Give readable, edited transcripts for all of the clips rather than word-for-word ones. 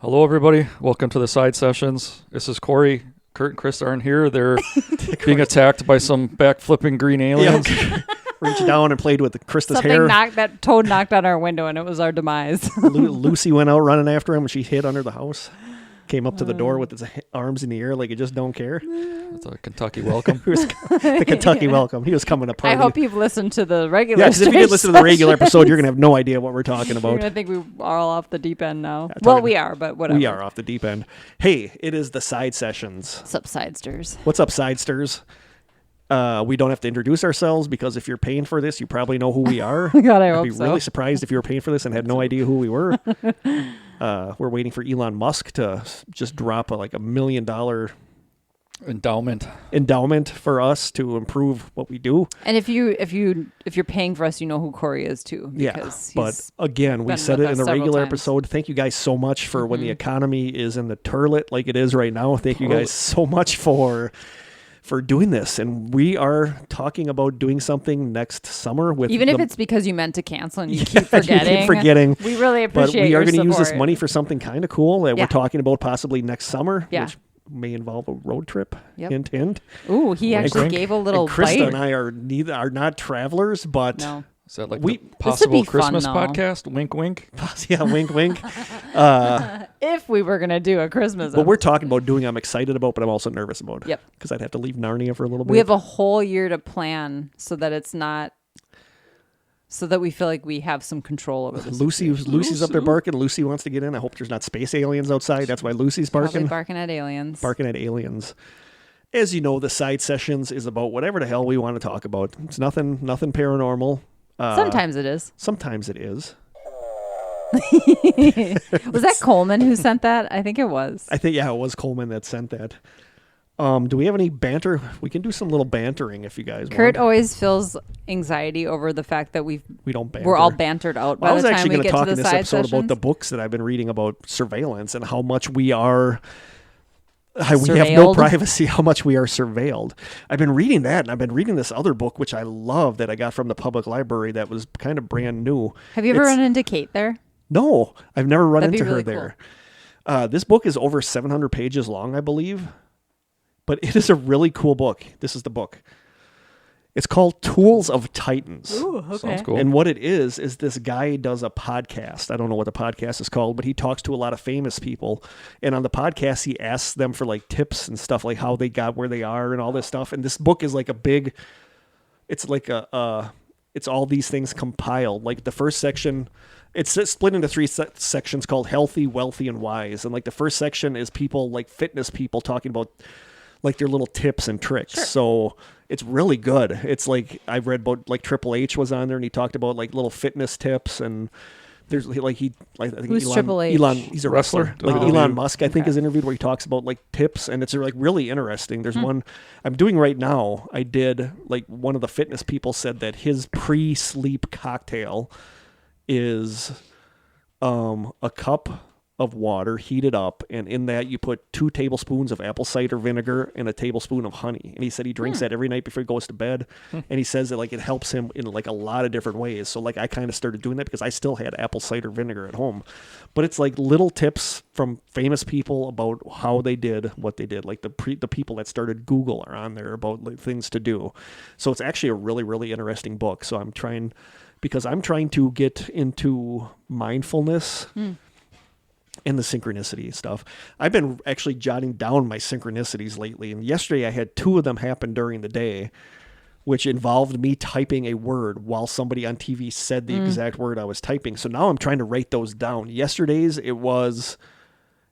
Hello, everybody. Welcome to the Side Sessions. This is Corey. Kurt and Chris aren't here. They're being attacked by some backflipping green aliens. Reached down and played with Krista's hair. That toad knocked on our window, and it was our demise. Lucy went out running after him, and she hid under the house. Came up to the door with its arms in the air like it just don't care. It's a Kentucky welcome. The Kentucky welcome. He was coming to party. I hope you've listened to the regular. Yeah, because if you did listen to the regular episode, you're going to have no idea what we're talking about. You're going to think we are all off the deep end now. Well, we are, but whatever. We are off the deep end. Hey, it is the Side Sessions. What's up, Sidesters? What's up, Sidesters? We don't have to introduce ourselves because if you're paying for this, you probably know who we are. God, I I'd hope be so. really surprised if you were paying for this and had no idea who we were. We're waiting for Elon Musk to just drop like $1 million endowment for us to improve what we do. And if you're paying for us, you know who Corey is too. Yeah, but again, we said it in the regular episode. Thank you guys so much for when the economy is in the turlet like it is right now. Thank you guys so much for doing this, and we are talking about doing something next summer with even if it's because you meant to cancel and you keep forgetting. We really appreciate. But we are going to use this money for something kind of cool that we're talking about possibly next summer. Yeah. Which may involve a road trip. Yep. Hint, hint. Ooh, he actually gave a little and Krista bite. and I are not travelers, but no. Is that like the possible Christmas podcast? Wink, wink. Yeah, wink, wink. If we were going to do a Christmas What we're talking about doing, I'm excited about, but I'm also nervous about. Yep. Because I'd have to leave Narnia for a little bit. We have a whole year to plan so that it's not, so that we feel like we have some control over this. Lucy's up there barking. Lucy wants to get in. I hope there's not space aliens outside. That's why Lucy's barking. Probably barking at aliens. Barking at aliens. As you know, the Side Sessions is about whatever the hell we want to talk about. It's nothing paranormal. Sometimes it is. Sometimes it is. Was that Coleman who sent that? I think it was. It was Coleman that sent that. Do we have any banter? We can do some little bantering if you guys want. Kurt always feels anxiety over the fact that we don't banter. We're all bantered out by the time we get to the side sessions. I was actually going to talk in this episode about the books that I've been reading about surveillance and how much we are... We have no privacy, how much we are surveilled. I've been reading that, and I've been reading this other book, which I love, that I got from the public library that was kind of brand new. Have you ever run into Kate there? No, I've never run into her really there. Cool. This book is over 700 pages long, I believe, but it is a really cool book. This is the book. It's called Tools of Titans. Ooh, okay. Sounds cool. And what it is this guy does a podcast. I don't know what the podcast is called, but he talks to a lot of famous people. And on the podcast, he asks them for like tips and stuff, like how they got where they are and all this stuff. And this book is like it's all these things compiled. Like the first section, it's split into three sections called Healthy, Wealthy, and Wise. And like the first section is people, like fitness people, talking about like their little tips and tricks. Sure. So it's really good. It's like I've read about like Triple H was on there and he talked about like little fitness tips, and there's I think Who's Triple H? Elon, he's a wrestler. Like Elon Musk, I think, is interviewed where he talks about like tips, and it's like really interesting. There's one I'm doing right now. I did like one of the fitness people said that his pre-sleep cocktail is a cup of water heated up, and in that you put 2 tablespoons of apple cider vinegar and a tablespoon of honey. And he said he drinks that every night before he goes to bed. And he says that like it helps him in like a lot of different ways. So like I kind of started doing that because I still had apple cider vinegar at home. But it's like little tips from famous people about how they did what they did. Like the people that started Google are on there about like, things to do. So it's actually a really, really interesting book. So I'm trying to get into mindfulness and the synchronicity stuff. I've been actually jotting down my synchronicities lately, and yesterday I had 2 of them happen during the day, which involved me typing a word while somebody on TV said the exact word I was typing. So now I'm trying to write those down. Yesterday's, it was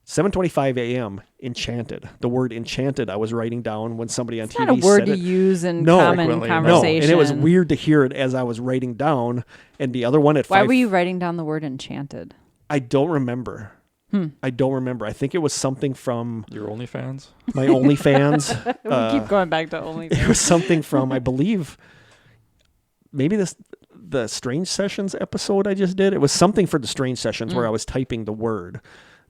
7:25 a.m. Enchanted. The word enchanted I was writing down when somebody on TV said it. It's not a word you use in common conversation. No, and it was weird to hear it as I was writing down. And the other one at 5... Why were you writing down the word enchanted? I don't remember. I don't remember. I think it was something from... Your OnlyFans? My OnlyFans. We keep going back to OnlyFans. It was something from, I believe, maybe the Strange Sessions episode I just did. It was something for the Strange Sessions where I was typing the word.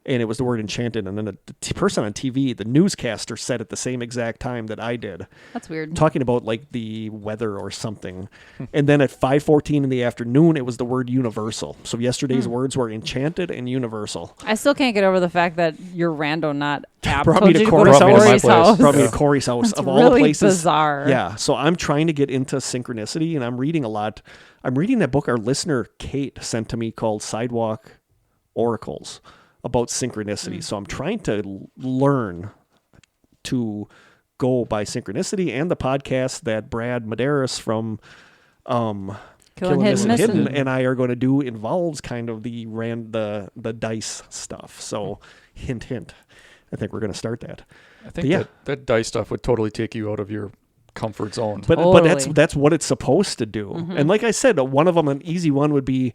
and it was the word enchanted. And then the person on TV, the newscaster, said at the same exact time that I did, That's weird. talking about like the weather or something. And then at 5:14 in the afternoon, it was the word universal. So yesterday's words were enchanted and universal. I still can't get over the fact that your rando not app Brought told me to you to go Corey's to house. Corey's Brought me to my house. place. Brought me to Corey's house That's of all the really places. bizarre. Yeah. So I'm trying to get into synchronicity, and I'm reading a lot. I'm reading that book our listener Kate sent to me called Sidewalk Oracles about synchronicity. So I'm trying to learn to go by synchronicity, and the podcast that Brad Medeiros from Killing Hidden Missing. and I are going to do involves kind of the dice stuff. So hint, hint. I think we're going to start that. I think yeah. that dice stuff would totally take you out of your comfort zone. But Totally. that's what it's supposed to do. And like I said, one of them, an easy one would be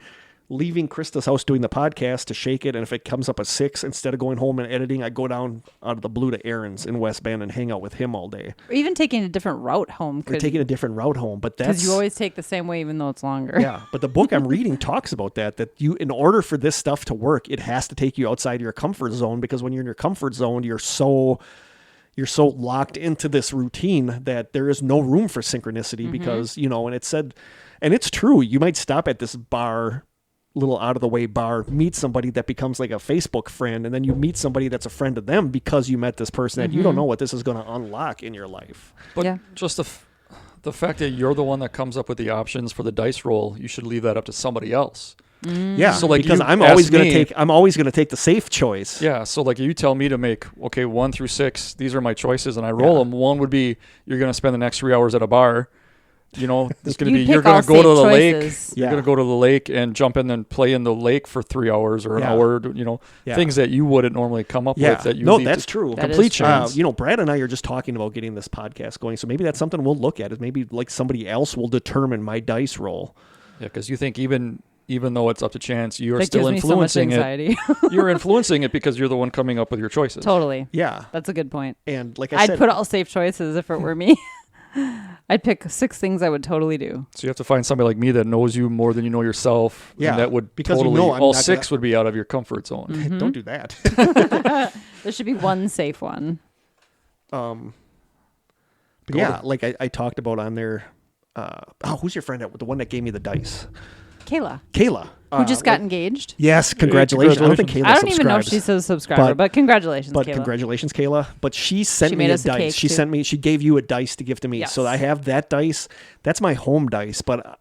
leaving Krista's house doing the podcast to shake it. And if it comes up at 6, instead of going home and editing, I go down out of the blue to Aaron's in West Bend and hang out with him all day. Or even taking a different route home. We're taking a different route home, but that's Because you always take the same way, even though it's longer. yeah. But the book I'm reading talks about that you, in order for this stuff to work, it has to take you outside of your comfort zone, because when you're in your comfort zone, you're so locked into this routine that there is no room for synchronicity because, and it said, and it's true, you might stop at this bar, little out of the way bar, meet somebody that becomes like a Facebook friend, and then you meet somebody that's a friend of them because you met this person that you don't know what this is going to unlock in your life. But Yeah. just the fact that you're the one that comes up with the options for the dice roll, you should leave that up to somebody else. Yeah. So, like, because you I'm always asked going me- to take the safe choice. Yeah, so like you tell me to make, 1 through 6, these are my choices, and I roll them. One would be you're going to spend the next 3 hours at a bar. It's going to You be pick you're going all to go to the safe lake. choices. You're Yeah. going to go to the lake and jump in and play in the lake for 3 hours or an Yeah. hour. Yeah. Things that you wouldn't normally come up with. That you no, need that's to true. That is complete true. chance. Brad and I are just talking about getting this podcast going, so maybe that's something we'll look at. Is maybe like somebody else will determine my dice roll. Yeah, because you think even though it's up to chance, you are That still gives me so much influencing it. anxiety. You're influencing it because you're the one coming up with your choices. Totally. Yeah, That's a good point. and like I I'd said, put all safe choices if it were me. I'd pick 6 things I would totally do. So you have to find somebody like me that knows you more than you know yourself. Yeah, and that would because you totally know I'm all not 6 would be out of your comfort zone. don't do that. There should be one safe one. But Go yeah, to- like I talked about on there. Who's your friend? The one that gave me the dice, Kayla, Kayla, who just got engaged. Yes, congratulations. I don't think Kayla I don't even know if subscribes. she's a subscriber, but congratulations, But Kayla. congratulations, Kayla. But she sent She me made a us a dice. cake, She too. sent me. She gave you a dice to give to me. Yes. So I have that dice. That's my home dice. But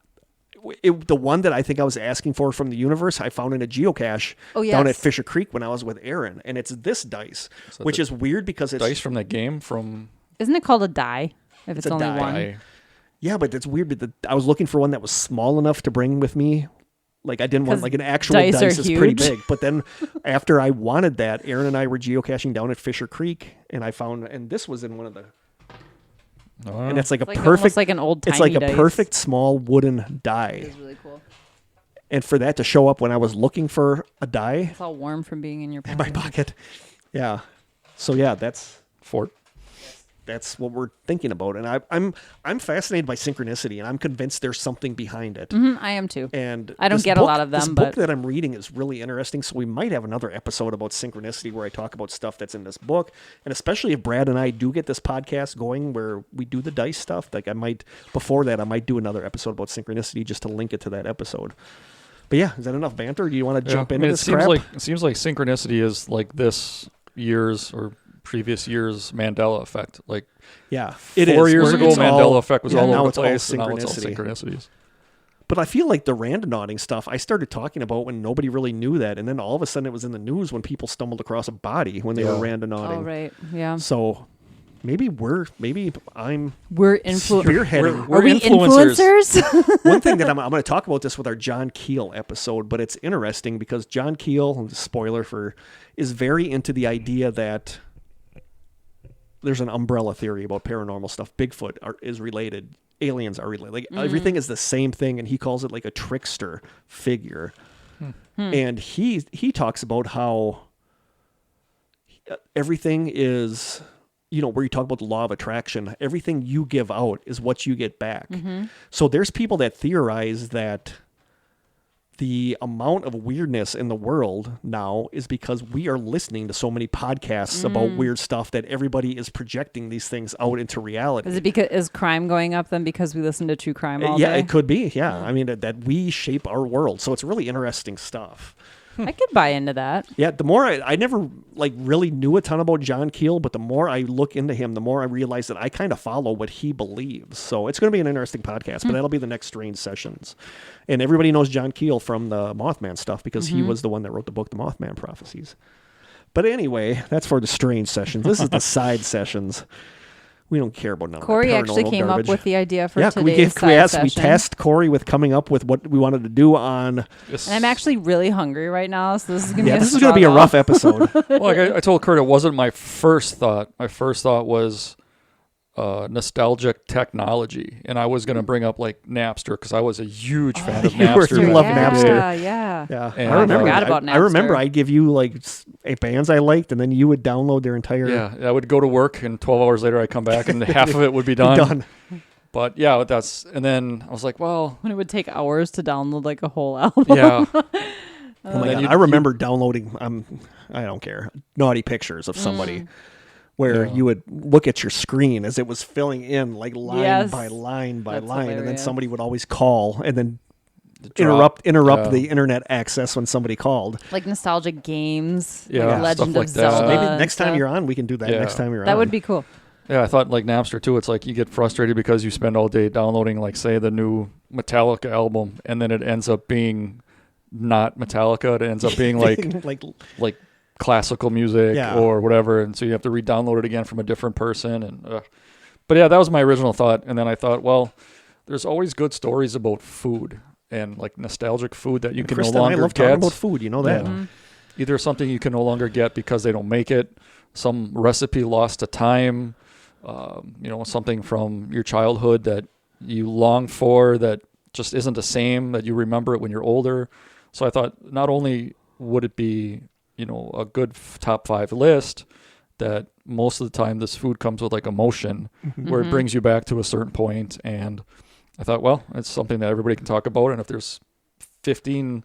the one that I think I was asking for from the universe, I found in a geocache down at yes. Fisher Creek when I was with Aaron, and it's this dice, which is weird because it's Dice from that game from Isn't it called a die? If it's a only die. one. yeah, but it's weird. But I was looking for one that was small enough to bring with me. Like I didn't want 'Cause like an actual dice dice. are It's pretty huge. big. But then after I wanted that, Aaron and I were geocaching down at Fisher Creek, and I found, and this was in one of the, and it's like a Like perfect, almost like an old it's tiny like a dice. perfect small wooden die. It's really cool. And for that to show up when I was looking for a die It's all warm from being in your in my pocket. pocket, yeah. So yeah, Fort. that's what we're thinking about, and I'm fascinated by synchronicity, and I'm convinced there's something behind it. I am too. And I don't this get a book- lot of This them, book but- that I'm reading is really interesting. So we might have another episode about synchronicity where I talk about stuff that's in this book, and especially if Brad and I do get this podcast going where we do the dice stuff. Like I might do another episode about synchronicity just to link it to that episode. But yeah, is that enough banter? Do you want to jump into this crap? It seems like synchronicity is like this year's or previous year's Mandela effect. Like Yeah, 4 years Where ago, it's Mandela all- effect was yeah, all now over it's the all place. And now it's all synchronicity. synchronicities. But I feel like the randonauting stuff I started talking about when nobody really knew that, and then all of a sudden it was in the news when people stumbled across a body when they were randonauting. Oh right, yeah. So maybe I'm We're influencers. spearheading. We're Are we influencers? One thing that I'm going to talk about this with our John Keel episode, but it's interesting because John Keel, spoiler is very into the idea that there's an umbrella theory about paranormal stuff. Bigfoot is related. Aliens are related. Like everything is the same thing, and he calls it like a trickster figure. And he talks about how everything is, where you talk about the law of attraction, everything you give out is what you get back. So there's people that theorize that the amount of weirdness in the world now is because we are listening to so many podcasts about weird stuff that everybody is projecting these things out into reality. Is it because is crime going up then because we listen to true crime all Yeah, day? it could be. Yeah. I mean, that we shape our world. So it's really interesting stuff. I could buy into that. Yeah, the more I never like really knew a ton about John Keel, but the more I look into him, the more I realize that I kind of follow what he believes. So it's going to be an interesting podcast, but that'll be the next Strange Sessions. And everybody knows John Keel from the Mothman stuff because he was the one that wrote the book, The Mothman Prophecies. But anyway, that's for the Strange Sessions. This is the side sessions. We don't care about none of that Corey actually paranormal came garbage. up with the idea for Yeah, today's we tasked Corey with coming up with what we wanted to do on. Yes. And I'm actually really hungry right now, so this is going to be This is going to be a rough episode. Well, like I told Kurt, it wasn't my first thought. My first thought was nostalgic technology, and I was going to bring up like Napster because I was a huge fan of you Napster. love back in the day. Napster. Yeah. Yeah, And I remember. forgot about I remember Napster. I'd give you like bands I liked, and then you would download their entire. Yeah, I would go to work, and 12 hours later, I'd come back, and half of it would be done. Done. But yeah, and then I was like, well, When it would take hours to download like a whole album. yeah, Oh my then God. you'd- I remember downloading. I don't care. Naughty pictures of somebody. Where Yeah. you would look at your screen as it was filling in, like line Yes. by line by That's line, and then hilarious. somebody would always call and then drop. interrupt Yeah. the internet access when somebody called. Like nostalgic games. Yeah, like stuff Legend like of that. Zelda. Maybe and next time stuff. you're on, we can do that. Yeah. Next time you're on, That would be cool. Yeah, I thought like Napster too. It's like you get frustrated because you spend all day downloading, like say the new Metallica album, and then it ends up being not Metallica. It ends up being like classical music Yeah. or whatever, and so you have to re-download it again from a different person. And but yeah, that was my original thought. And then I thought, well, there's always good stories about food and like nostalgic food that you can Kristen no and I longer love talking get. about food. You know that. Yeah. Either something you can no longer get because they don't make it, some recipe lost to time, something from your childhood that you long for that just isn't the same, that you remember it when you're older. So I thought not only would it be, a good top 5 list, that most of the time this food comes with like emotion where it brings you back to a certain point. And I thought, well, it's something that everybody can talk about. And if there's 15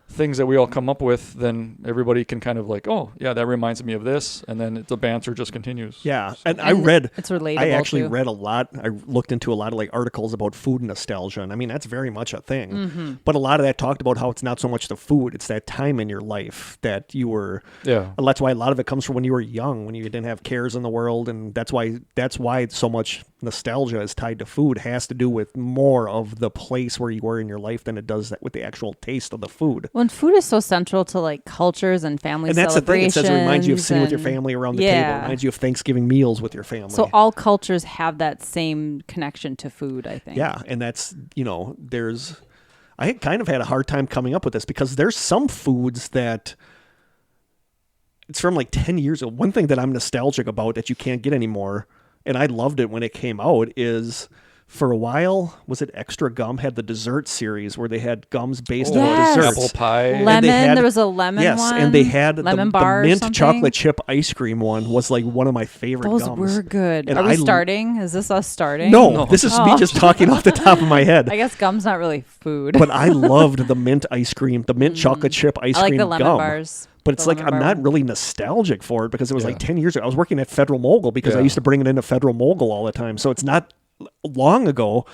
things that we all come up with, then everybody can kind of like, oh yeah, that reminds me of this, and then the banter just continues. Yeah, and I read. It's relatable. I actually too. read a lot. I looked into a lot of like articles about food nostalgia, and I mean that's very much a thing. Mm-hmm. But a lot of that talked about how it's not so much the food; it's that time in your life that you were. Yeah. And that's why a lot of it comes from when you were young, when you didn't have cares in the world, and that's why so much nostalgia is tied to food. Has to do with more of the place where you were in your life than it does that with the actual taste of the food. When food is so central to like cultures and family And that's the thing. It celebrations. says it reminds you of sitting with your and- family around the table. It reminds you of Thanksgiving meals with your family. So all cultures have that same connection to food, I think. Yeah, and that's, I kind of had a hard time coming up with this because there's some foods that it's from like 10 years ago. One thing that I'm nostalgic about that you can't get anymore, and I loved it when it came out, is for a while, was it Extra Gum had the dessert series where they had gums based Yes. on desserts. Apple pie. And Lemon, they had- there was a lemon yes, one. and they had lemon the bar or mint something. chocolate chip ice cream one was like one of my favorite Those gums. were good. And Are we I- starting? Is this us starting? No, this is me just talking off the top of my head. I guess gum's not really food. But I loved the mint ice cream, the mint chocolate chip ice I like cream the lemon gum. bars. But it's The like lemon I'm bar not really nostalgic for it because it was like Yeah. 10 years ago. I was working at Federal Mogul because I Yeah. used to bring it into Federal Mogul all the time. So it's not long ago.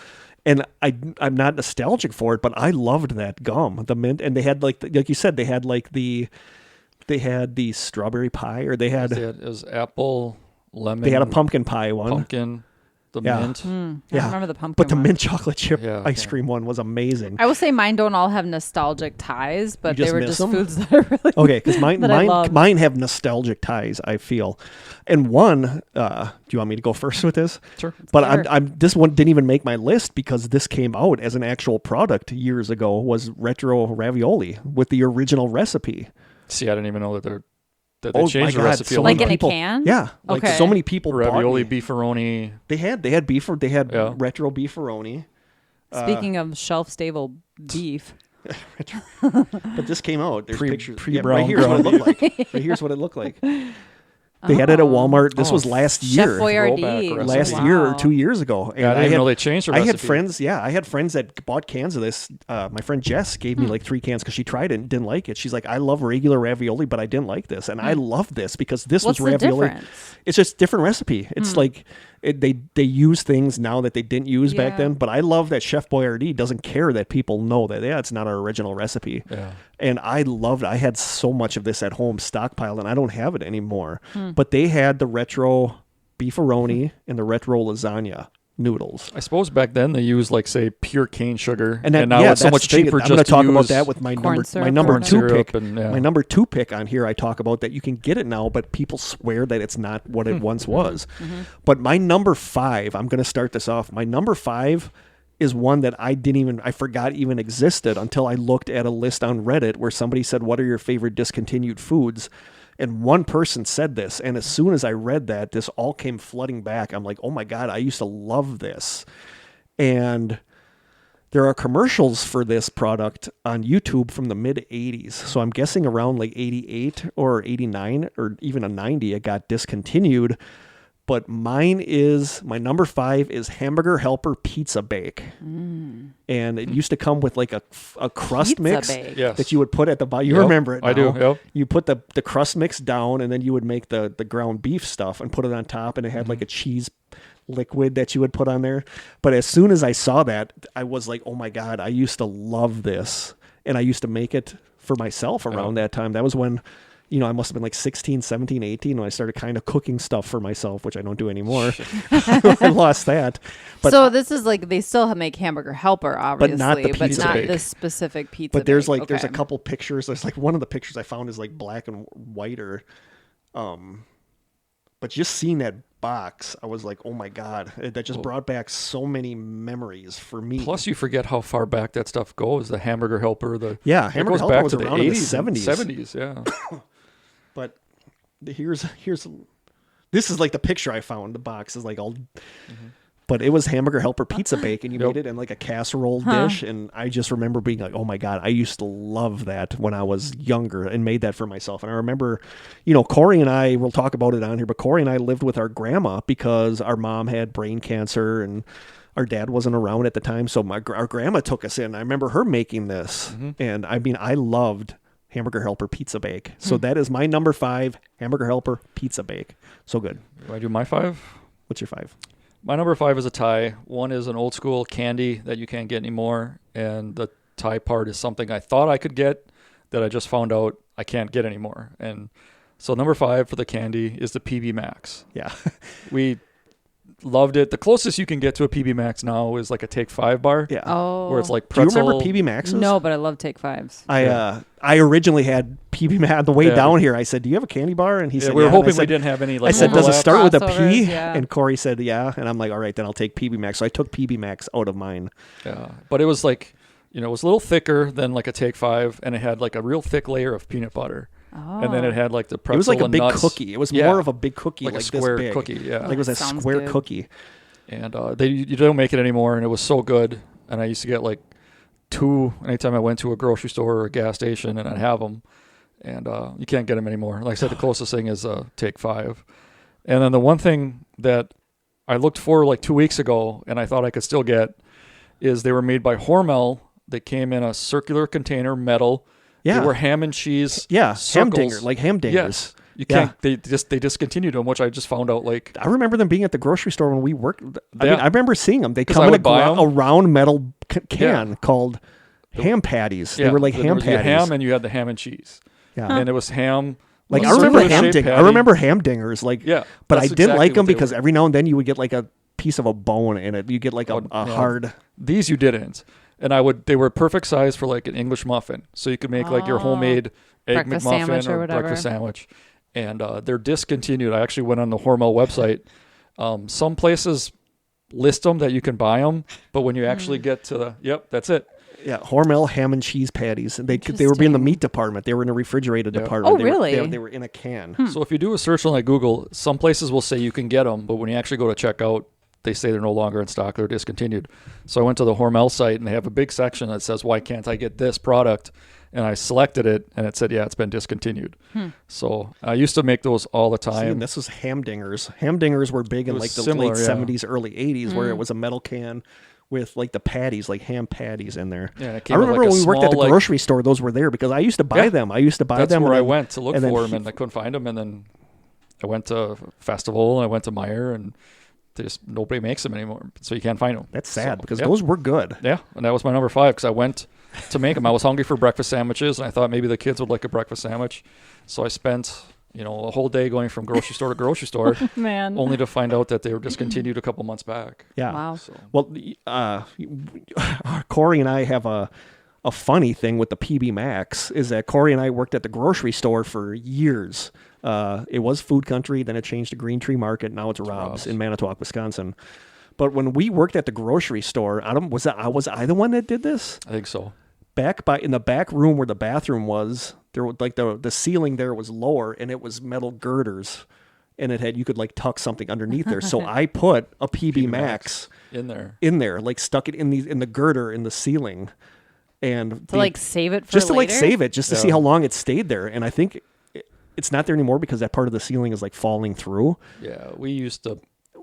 And I'm not nostalgic for it, but I loved that gum, the mint. And they had like you said, they had the strawberry pie, or they had It was apple, lemon. a pumpkin pie one. pumpkin, the Yeah. mint. I remember the pumpkin But the one. mint chocolate chip Yeah, ice yeah. cream one was amazing. I will say mine don't all have nostalgic ties, but You they just were miss just them? foods that I really Okay, because mine that I loved. mine have nostalgic ties, I feel. And one, do you want me to go first with this? Sure. But Sure. I'm this one didn't even make my list because this came out as an actual product years ago. Was retro ravioli with the original recipe. See, I didn't even know that they Oh, changed my the God, recipe. so a Like lot. in a people- can? Yeah, like Okay. so many people bought ravioli, me. beefaroni. They had beef. They had Yeah. retro beefaroni. Speaking of shelf stable beef, But this came out. There's pictures. pre-brown right here's what it ground looked like. Right here's what it looked like. They had it at Walmart. This was last Chef year. Boyardee. Rollback Last recipe. year or 2 years ago. And Yeah, I didn't even know they changed the I had recipe. friends, I had friends that bought cans of this. My friend Jess gave me like 3 cans because she tried it and didn't like it. She's like, I love regular ravioli, but I didn't like this. And I love this because this What's was the ravioli. difference? It's just different recipe. It's like they use things now that they didn't use back Yeah. then. But I love that Chef Boyardee doesn't care that people know that, it's not our original recipe. Yeah. And I loved it. I had so much of this at home stockpiled, and I don't have it anymore. Hmm. But they had the retro beefaroni and the retro lasagna noodles. I suppose back then they used like say pure cane sugar, And, that, now yeah, it's so that's much the thing. cheaper I'm just going to talk about use that with my corn number syrup my number or two whatever. pick. And, yeah. My number 2 pick on here, I talk about that you can get it now, but people swear that it's not what it once was. But my number 5, I'm going to start this off. My number 5 is one that I forgot even existed until I looked at a list on Reddit where somebody said, what are your favorite discontinued foods? And one person said this. And as soon as I read that, this all came flooding back. I'm like, oh my God, I used to love this. And there are commercials for this product on YouTube from the mid 80s. So I'm guessing around like 88 or 89 or even a 90, it got discontinued. But my number 5 is Hamburger Helper Pizza Bake. And it used to come with like a crust Pizza mix bake. Yes. that you would put at the bottom. You Yep, remember it now. I do, yep. You put the crust mix down, and then you would make the ground beef stuff and put it on top, and it had like a cheese liquid that you would put on there. But as soon as I saw that, I was like, oh my God, I used to love this. And I used to make it for myself around that time. That was when, I must have been like 16, 17, 18 when I started kind of cooking stuff for myself, which I don't do anymore. I lost that. But So this is like they still make Hamburger Helper, obviously, not the pizza not bake. this specific pizza. But there's bake. there's a Okay. couple pictures. There's like one of the pictures I found is like black and white but just seeing that box, I was like, oh my God, that just brought back so many memories for me. Plus, you forget how far back that stuff goes. The Hamburger Helper, Yeah, it Hamburger goes Helper back was to the around in the 80s, 70s. 70s. Yeah. But here's this is like the picture I found. The box is like all but it was Hamburger Helper Pizza Bake, and you Yep. made it in like a casserole dish. And I just remember being like, oh my God, I used to love that when I was younger and made that for myself. And I remember, Corey and I, we'll talk about it on here, but Corey and I lived with our grandma because our mom had brain cancer and our dad wasn't around at the time. So our grandma took us in. I remember her making this. And I mean, I loved Hamburger Helper Pizza Bake. So that is my number 5, Hamburger Helper Pizza Bake. So good. Do I do my 5? What's your 5? My number 5 is a tie. One is an old school candy that you can't get anymore. And the tie part is something I thought I could get that I just found out I can't get anymore. And so number 5 for the candy is the PB Max. Yeah. We loved it. The closest you can get to a PB Max now is like a Take 5 bar. Yeah. Oh, Where it's like Do you pretzel. remember PB Maxes? No, but I love Take Fives. I originally had PB Max on the way Yeah. down here. I said, "Do you have a candy bar?" And he Yeah, said, we were "Yeah." And hoping I said, we didn't have any I like said, "Does it overlap. start with a P?" Crossovers, yeah. And Corey said, "Yeah." And I'm like, "All right, then I'll take PB Max." So I took PB Max out of mine. Yeah, but it was like, it was a little thicker than like a Take 5, and it had like a real thick layer of peanut butter, Oh. and then it had like the pretzel It was like a and big nuts. cookie. It was Yeah. more of a big cookie, like a this square big. cookie. Yeah, Like it was a Sounds square good. cookie. and you don't make it anymore, and it was so good. And I used to get like 2 anytime I went to a grocery store or a gas station, and I'd have them. And you can't get them anymore. Like I said, the closest thing is Take 5. And then the one thing that I looked for like 2 weeks ago, and I thought I could still get, is they were made by Hormel. They came in a circular container, metal. Yeah. They were ham and cheese. Yeah, circles. hamdinger, like hamdingers. Yes. You can't. They discontinued them, which I just found out. Like, I remember them being at the grocery store when we worked. I Yeah. mean, I remember seeing them. They 'Cause come I in would buy 'em. a round metal can Yeah. called ham patties. yeah, They were like there ham was- you had patties. ham and you had the ham and cheese, Yeah. and it was ham. Like a I remember circular-shaped I patty. remember hamdingers. Like, Yeah, but I that's didn't exactly like them what they because were. every now and then you would get like a piece of a bone in it. You get like a yeah. hard. These you didn't, and they were perfect size for like an English muffin, so you could make like your homemade egg Breakfast sandwich McMuffin or or whatever. breakfast sandwich. And they're discontinued. I actually went on the Hormel website. Some places list them that you can buy them, but when you actually get to that's it. Yeah, Hormel ham and cheese patties. And they were in the Interesting. meat department. They were in a refrigerated Yeah. department. Oh, They were- really? they were in a can. So if you do a search on like Google, some places will say you can get them, but when you actually go to checkout, they say they're no longer in stock. They're discontinued. So I went to the Hormel site, and they have a big section that says, "Why can't I get this product?" and I selected it, and it said, yeah, it's been discontinued. So I used to make those all the See, time. and this was Hamdingers. Hamdingers were big in was like the similar, late yeah. 70s, early 80s, where it was a metal can with like the patties, like ham patties in there. Yeah, and it I came with, remember like, a when we worked at the small, like- grocery store, those were there because I used to buy Yeah. them. I used to buy That's them. where and I then- went to look and then for them, and I couldn't find them. And then I went to Festival, and I went to Meijer, and nobody makes them anymore, so you can't find them. That's sad So, because yeah. those were good. Yeah, and that was my number 5 because I went to make them. I was hungry for breakfast sandwiches, and I thought maybe the kids would like a breakfast sandwich. So I spent, a whole day going from grocery store to grocery store, Man. only to find out that they were discontinued a couple months back. Yeah. Wow. So Well, Corey and I have a funny thing with the PB Max is that Corey and I worked at the grocery store for years. It was Food Country, then it changed to Green Tree Market. Now it's Rob's in Manitowoc, Wisconsin. But when we worked at the grocery store, was I the one that did this? I think so. In the back room where the bathroom was, there was like the ceiling there was lower and it was metal girders, and you could like tuck something underneath there. So I put a PB Max in there. like stuck it in the girder in the ceiling, and To like save it for just to like later? save it, just to see Yeah. how long it stayed there. And I think it's not there anymore because that part of the ceiling is like falling through. Yeah, we used to.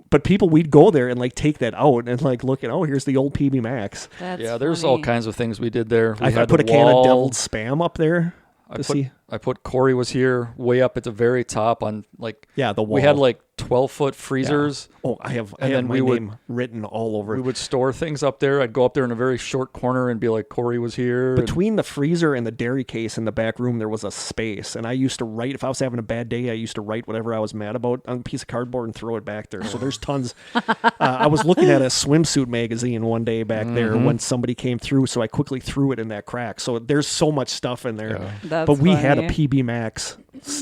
But we'd go there and like take that out and like look at, here's the old PB Max. That's Yeah, there's all funny. kinds of things we did there. We I had put a the can of wall. deviled Spam up there to see. I put Corey was here way up at the very top on like Yeah, the we had wall. like 12-foot freezers. Oh, I have And then my we would- name written all over We it. would store things up there. I'd go up there in a very short corner and be like, Corey was here. and- Between the freezer and the dairy case in the back room, there was a space, and I used to write. If I was having a bad day, I used to write whatever I was mad about on a piece of cardboard and throw it back there. So there's tons. I was looking at a swimsuit magazine one day back there when somebody came through, so I quickly threw it in that crack. So there's so much stuff in there. Yeah. That's But we had a funny. PB Max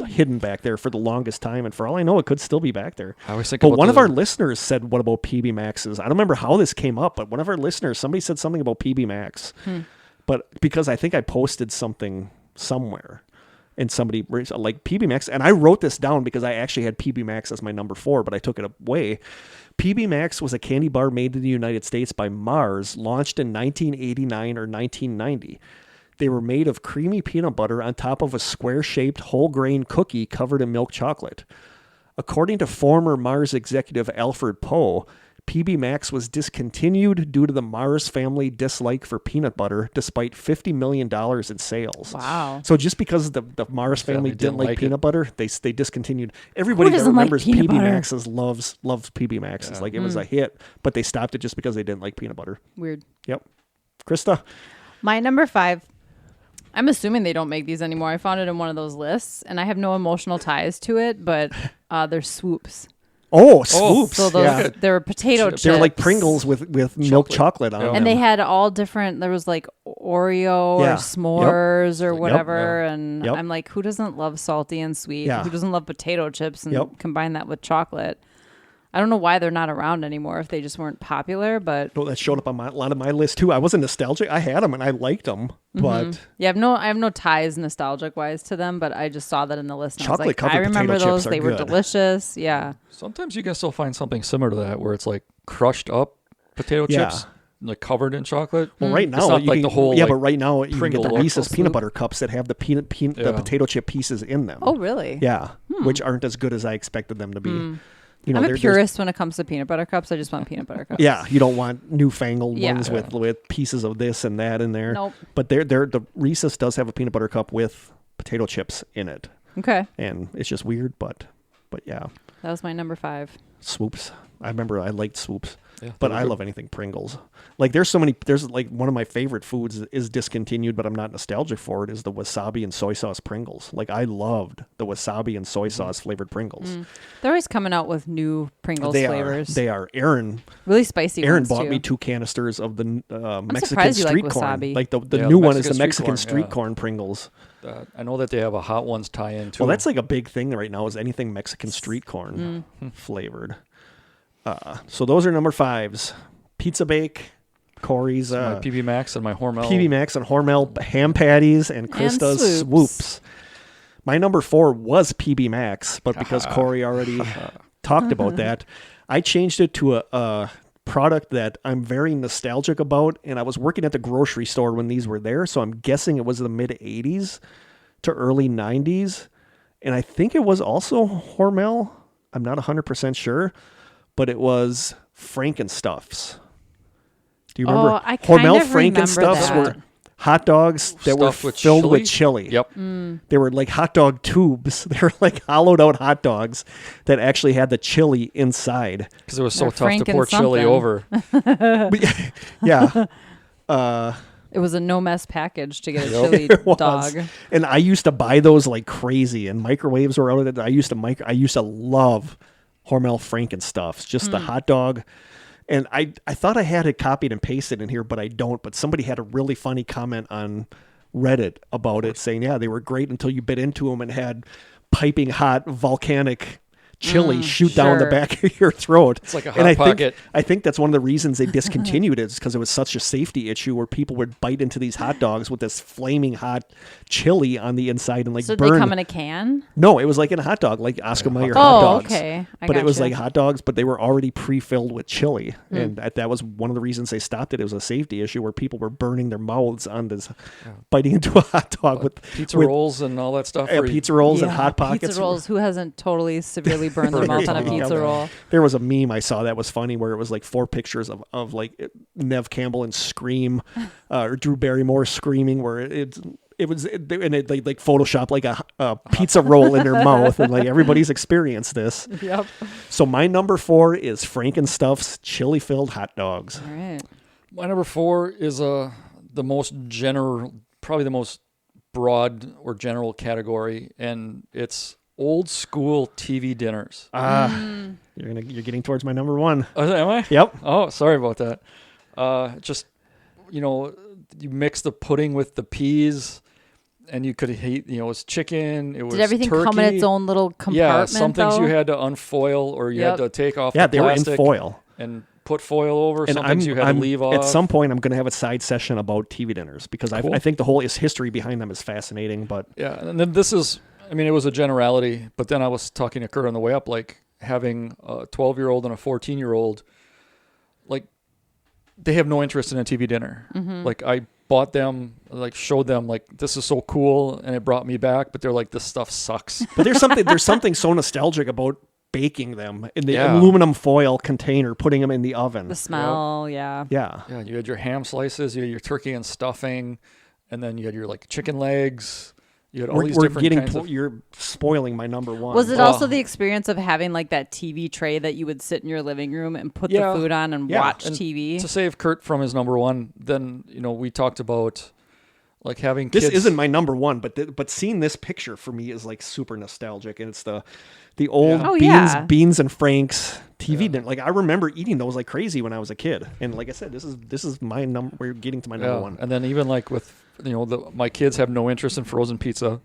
hidden back there for the longest time, and for all I know, it could still be back there. I always think But about one of the- our listeners said, "What about PB Maxes?" I don't remember how this came up, but one of our listeners, somebody said something about PB Max. But because I think I posted something somewhere, and somebody like PB Max, and I wrote this down because I actually had PB Max as my number 4, but I took it away. PB Max was a candy bar made in the United States by Mars, launched in 1989 or 1990. They were made of creamy peanut butter on top of a square-shaped whole grain cookie covered in milk chocolate. According to former Mars executive Alfred Poe, PB Max was discontinued due to the Mars family dislike for peanut butter, despite $50 million in sales. Wow. So just because the Mars family didn't like peanut butter, they discontinued. Everybody that doesn't like remembers peanut PB butter? Maxes loves PB Maxes. Like it was a hit, but they stopped it just because they didn't like peanut butter. Weird. Yep. Krista? My number 5. I'm assuming they don't make these anymore. I found it in one of those lists, and I have no emotional ties to it, but they're Swoops. Oh, Swoops. So those yeah. they were potato chips. They were like Pringles with milk chocolate on Yeah. them. And they had all different. There was like Oreo Yeah. or s'mores or Yep. whatever. And Yep. I'm like, who doesn't love salty and sweet? Yeah. Who doesn't love potato chips and Yep. combine that with chocolate? I don't know why they're not around anymore if they just weren't popular, but No, that showed up on a lot of my list too. I wasn't nostalgic. I had them and I liked them, but yeah, I have no ties nostalgic wise to them, but I just saw that in the list. And I was like, Chocolate-covered I remember potato those. chips are They were good. delicious. Yeah. Sometimes you can still find something similar to that where it's like crushed up potato Yeah. chips, like covered in chocolate. well, right It's now not you like can, the whole, yeah, like, but right now you can Pringle get the look Reese's close peanut to butter cups that have the the Yeah. potato chip pieces in them. Oh, really? yeah, which aren't as good as I expected them to be. You know, I'm a there's- purist when it comes to peanut butter cups. I just want peanut butter cups. Yeah, you don't want newfangled Yeah. ones with pieces of this and that in there. Nope. But the Reese's does have a peanut butter cup with potato chips in it, Okay. and it's just weird, but yeah, That was my number 5. Swoops. I remember I liked Swoops, Yeah, but they were I good. love anything Pringles. Like there's like one of my favorite foods is discontinued, but I'm not nostalgic for it. Is the wasabi and soy sauce Pringles. Like I loved the wasabi and soy sauce flavored Pringles. They're always coming out with new Pringles They flavors. are. They are. Aaron really spicy Aaron ones bought too. me 2 canisters of the Mexican surprised you like street corn. wasabi. Like the Yeah, new the one is the Mexican Mexican street street corn, yeah. corn Pringles. I know that they have a Hot Ones tie-in too. Well, that's like a big thing right now is anything Mexican street corn flavored. So those are number 5s. Pizza Bake, Corey's my PB Max and my Hormel. PB Max and Hormel ham patties, and Krista's Swoops. Swoops. My number 4 was PB Max, but because Corey already talked about that, I changed it to a product that I'm very nostalgic about, and I was working at the grocery store when these were there, so I'm guessing it was the mid 80s to early 90s, and I think it was also Hormel. I'm not 100% sure, but it was Frankenstuffs. Do you remember? I kind Hormel of remember Frankenstuffs that. were hot dogs that were Stuffed with filled with chili? chili. Yep. They were like hot dog tubes. They were like hollowed out hot dogs that actually had the chili inside. Because it was so They're tough to pour chili Franken-something. over. But, yeah. It was a no mess package to get a Yep. chili It was. dog. And I used to buy those like crazy, and microwaves were out of it. I used to love Hormel Frankenstuffs, just the hot dog. And I thought I had it copied and pasted in here, but I don't. But somebody had a really funny comment on Reddit about it, saying, yeah, they were great until you bit into them and had piping hot volcanic chili shoot down the sure. back of your throat. It's like a And Hot Pocket. I think that's one of the reasons they discontinued it, is because it was such a safety issue where people would bite into these hot dogs with this flaming hot chili on the inside and like So burn. they come in a can? No, it was like in a hot dog, like Oscar Mayer Oh, hot dogs. okay. But it was gotcha. like hot dogs, but they were already pre-filled with chili, and that was one of the reasons they stopped it. It was a safety issue where people were burning their mouths on this, biting into a hot dog with Pizza with, rolls and all that stuff. yeah, where you- pizza rolls and Yeah, hot pockets. Pizza rolls. Who hasn't totally severely burned their mouth on a pizza roll? There was a meme I saw that was funny where it was like 4 pictures of like Nev Campbell and Scream, or Drew Barrymore screaming, where it was and it like Photoshop like a pizza roll in their mouth, and like everybody's experienced this. Yep. So my number 4 is Frankenstuff's chili filled hot dogs. All right. My number 4 is the most general, probably the most broad or general category, and it's old school TV dinners. You're getting towards my number 1. Am I? Yep. Oh, sorry about that. Just, you mix the pudding with the peas, and you could heat, it was chicken, it was Did everything turkey. come in its own little compartment? Yeah, some things though? you had to unfoil or you had Yep. to take off Yeah, the they were in plastic foil. and put foil over. And Some things you had to leave off. At some point, I'm going to have a side session about TV dinners because Cool. I think the whole history behind them is fascinating. But Yeah, and then this is, it was a generality, but then I was talking to Kurt on the way up, like having a 12-year-old and a 14-year-old, like they have no interest in a TV dinner. Like I bought them, like showed them, like this is so cool, and it brought me back. But they're like, this stuff sucks. But there's something so nostalgic about baking them in the Yeah. aluminum foil container, putting them in the oven. The smell, yeah. Yeah. Yeah, you had your ham slices, you had your turkey and stuffing, and then you had your like chicken legs. You had all these different kinds of. You're spoiling my number 1. Was it Oh. also the experience of having like that TV tray that you would sit in your living room and put Yeah. the food on and Yeah. watch And TV? To save Kurt from his number 1, then we talked about like having This kids. isn't my number 1, but seeing this picture for me is like super nostalgic, and it's the old Oh, yeah. beans and Franks TV dinner. Like I remember eating those like crazy when I was a kid, and like I said, this is my number. We're getting to my number 1. And then even like with my kids have no interest in frozen pizza.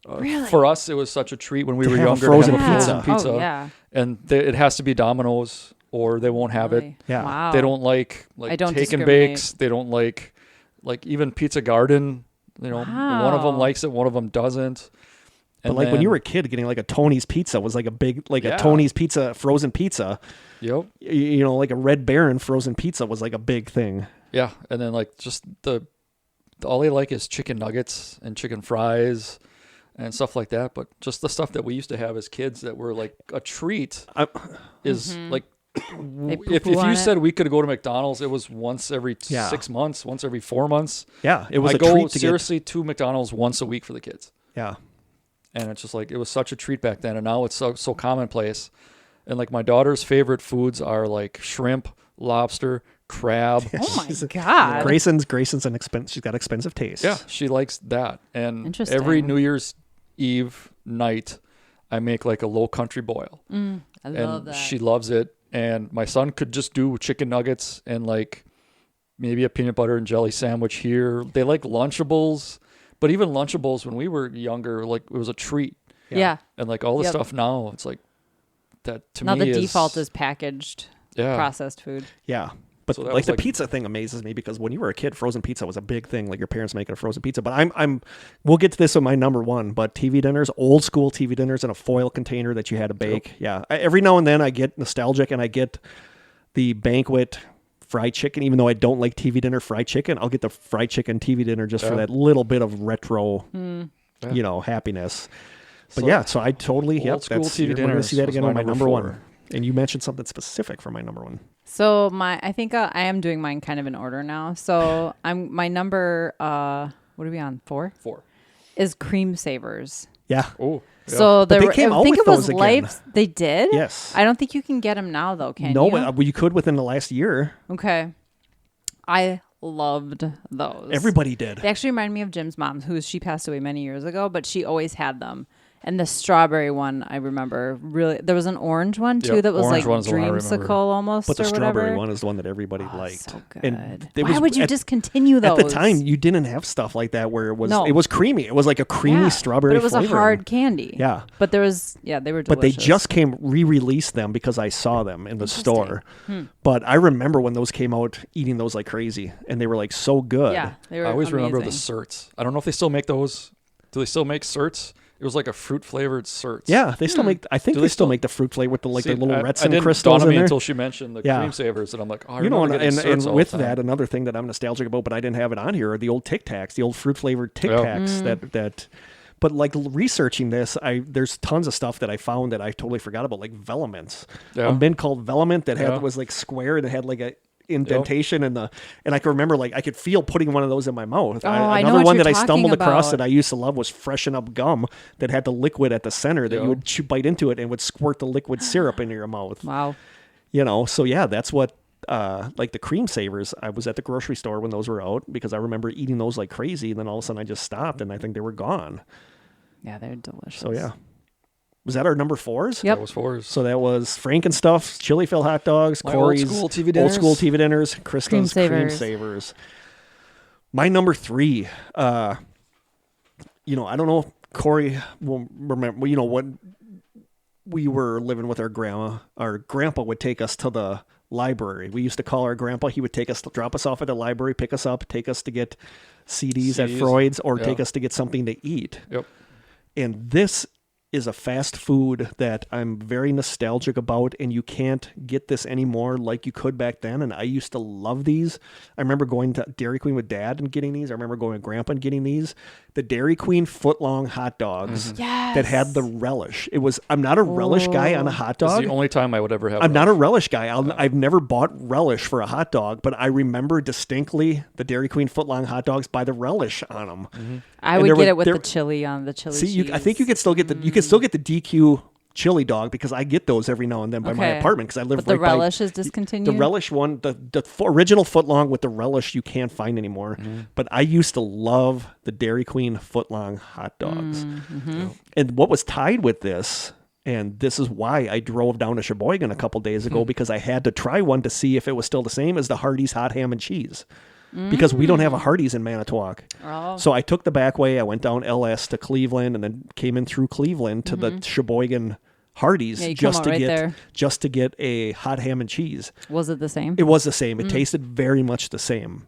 Really? For us, it was such a treat when we To were have a younger frozen to have a frozen pizza. pizza. Oh, yeah. And it has to be Domino's or they won't have it. Really? Yeah. Wow. They don't like I don't take and discriminate. bakes. They don't like even Pizza Garden. One of them Wow. likes it, one of them doesn't. But And like when you then- were a kid, getting like a Tony's pizza was like a big Yeah. a Tony's pizza frozen pizza. Yep. Like a Red Baron frozen pizza was like a big thing. Yeah, and then like just the all they like is chicken nuggets and chicken fries and stuff like that. But just the stuff that we used to have as kids that were like a treat is like if poo-poo on you it. said we could go to McDonald's, it was once every Yeah. 6 months, once every 4 months. Yeah, it was I a go treat to seriously to McDonald's once a week for the kids, get. Yeah. and it's just like it was such a treat back then, and now it's so commonplace. And like my daughter's favorite foods are like shrimp, lobster, crab. Oh my She's- God. Grayson's an expense. She's got expensive taste. Yeah, she likes that. And Interesting. every New Year's Eve night, I make like a low country boil. I And love that. she loves it. And my son could just do chicken nuggets and like maybe a peanut butter and jelly sandwich here. They like Lunchables, but even Lunchables when we were younger, like it was a treat. yeah. And like all the Yep. stuff now, it's like that to Now me the default is packaged yeah. processed food. Yeah. But So that like was the like- pizza thing amazes me because when you were a kid, frozen pizza was a big thing. Like your parents making a frozen pizza. But we'll get to this with my number 1. But TV dinners, old school TV dinners in a foil container that you had to bake. Yeah. Every now and then I get nostalgic and I get the Banquet fried chicken. Even though I don't like TV dinner fried chicken, I'll get the fried chicken TV dinner just for that little bit of retro, happiness. But so I totally, old school TV we're going to dinners see that was again my on my number number 4. one. And you mentioned something specific for my number one. So I think I am doing mine kind of in order now. So my number, what are we on? 4? 4. Is Cream Savers. Yeah. Oh. Yeah. So But they came I out think with it was those again. Life. They did? Yes. I don't think you can get them now though, can No, you? but you could within the last year. Okay. I loved those. Everybody did. They actually remind me of Jim's mom, she passed away many years ago, but she always had them. And the strawberry one, I remember really. There was an orange one too that was orange like one's the one I remember. dreamsicle almost, But the or strawberry whatever. one is the one that everybody liked. So good. And Why would you discontinue those? At the time, you didn't have stuff like that where it was creamy. It was like a creamy strawberry but it was flavoring. a hard candy. Yeah. But there was, they were delicious. But they just re-released them because I saw them in the store. But I remember when those came out, eating those like crazy, and they were like so good. Yeah, they were I always remember the amazing. certs. I don't know if they still make those. Do they still make certs? It was like a fruit flavored certs. Yeah, they still make. I think Do they they still still- make the fruit flavor with the See, the little I resin didn't crystals dawn on in me there. until she mentioned the Yeah. cream savers, and I'm like, oh, I You know, remember and, getting certs and all with the time. that, another thing that I'm nostalgic about, but I didn't have it on here, are the old Tic Tacs, the old fruit flavored Tic Tacs. That. But like researching this, there's tons of stuff that I found that I totally forgot about, like Velements. Yeah. A mint called Velament that Yeah. was like square and it had like a indentation and I can remember like I could feel putting one of those in my mouth. I know another what one you're that I stumbled talking across about. that I used to love was Freshen Up gum that had the liquid at the center that you would bite into it and would squirt the liquid syrup into your mouth. Wow. So that's what like the cream savers. I was at the grocery store when those were out because I remember eating those like crazy, and then all of a sudden I just stopped and I think they were gone. Yeah, they're delicious. So was that our number 4s? Yep. That was 4s. So that was Frankenstuff, Chili Phil hot dogs, My Corey's old school TV old dinners. school TV dinners, Krista's Cream cream Savers. savers. My number 3, I don't know if Corey will remember. When we were living with our grandma, our grandpa would take us to the library. We used to call our grandpa. He would drop us off at the library, pick us up, take us to get CDs at Freud's, or take us to get something to eat. Yep. And this is a fast food that I'm very nostalgic about, and you can't get this anymore like you could back then. And I used to love these. I remember going to Dairy Queen with Dad and getting these. I remember going with Grandpa and getting these. The Dairy Queen footlong hot dogs that had the relish. I'm not a relish guy on a hot It's dog. the only time I would ever have. I'm not a relish guy. I've never bought relish for a hot dog, but I remember distinctly the Dairy Queen footlong hot dogs by the relish on them. I And would there get was- it with there- the chili on the chili See, cheese. I think you can still get the DQ chili dog because I get those every now and then by my Okay. apartment because I live But the right by relish is discontinued? The relish one, the original footlong with the relish you can't find anymore. But I used to love the Dairy Queen footlong hot dogs. And what was tied with this, and this is why I drove down to Sheboygan a couple days ago because I had to try one to see if it was still the same as the Hardee's hot ham and cheese. Because we don't have a Hardee's in Manitowoc. Oh. So I took the back way. I went down LS to Cleveland and then came in through Cleveland to the Sheboygan Hardee's Yeah, you come out right there. just to get a hot ham and cheese. Was it the same? It was the same. It tasted very much the same.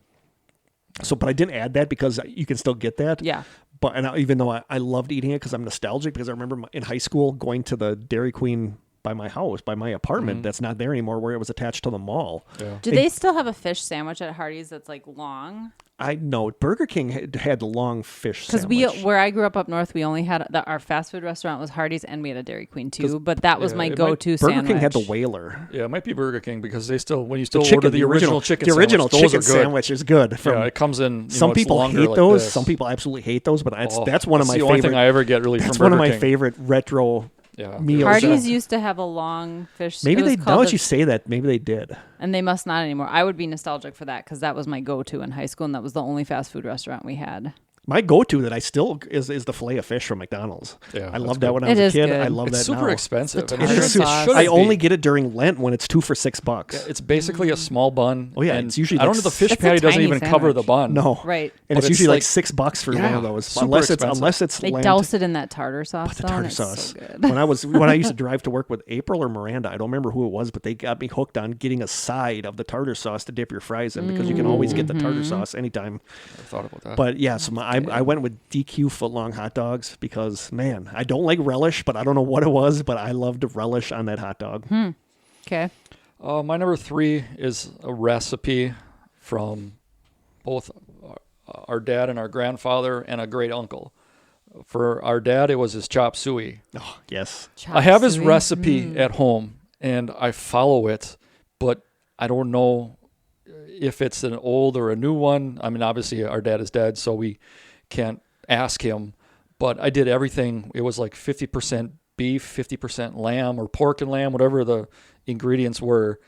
So, but I didn't add that because you can still get that. Yeah. But even though I loved eating it because I'm nostalgic because I remember in high school going to the Dairy Queen by my house, by my apartment that's not there anymore where it was attached to the mall. Yeah. Do they still have a fish sandwich at Hardee's that's like long? I know Burger King had the long fish Because sandwich. where I grew up north, we only had our fast food restaurant was Hardee's, and we had a Dairy Queen too. But that was my it might- go-to Burger sandwich. King had the Whaler. Yeah, it might be Burger King because they still when you The still order the original chicken the original sandwich, chicken those are good. sandwich is good. From, Yeah, it comes in. some it's people longer hate like those. this. Some people absolutely hate those. But Oh, that's one of my the only favorite. thing I ever get really That's from one of Burger my King. favorite retro Yeah. meals. Hardee's used to have a long fish. Maybe it was they called now that the- you say that, maybe they did. and they must not anymore. I would be nostalgic for that because that was my go-to in high school, and that was the only fast food restaurant we had. My go-to that I still is the filet of fish from McDonald's. Yeah, I that's loved that good. when I It was a is kid. good. I love It's that super now. expensive. The and it tartar shouldn't- sauce. shouldn't I be. only get it during Lent when it's 2 for $6. It's basically a small bun. Oh, yeah, and it's usually I don't like know. The fish It's a patty doesn't tiny even cover the sandwich. bun. No, Right. and But it's it's usually like like- $6 for one Yeah, of those, super unless expensive. it's They Lent. douse it in that tartar sauce. But the though, tartar and it's sauce. So good. when I used to drive to work with April or Miranda, I don't remember who it was, but they got me hooked on getting a side of the tartar sauce to dip your fries in because you can always get the tartar sauce anytime. I thought about that. But yeah, so I went with DQ footlong hot dogs because man, I don't like relish, but I don't know what it was, but I loved the relish on that hot dog. Okay. My number 3 is a recipe from both our dad and our grandfather and a great uncle. For our dad, it was his chop suey. Oh, yes. I have his Chop suey. recipe at home and I follow it, but I don't know if it's an old or a new one. I mean, obviously our dad is dead, so we can't ask him, but I did everything. It was like 50% beef, 50% lamb or pork and lamb, whatever the ingredients were,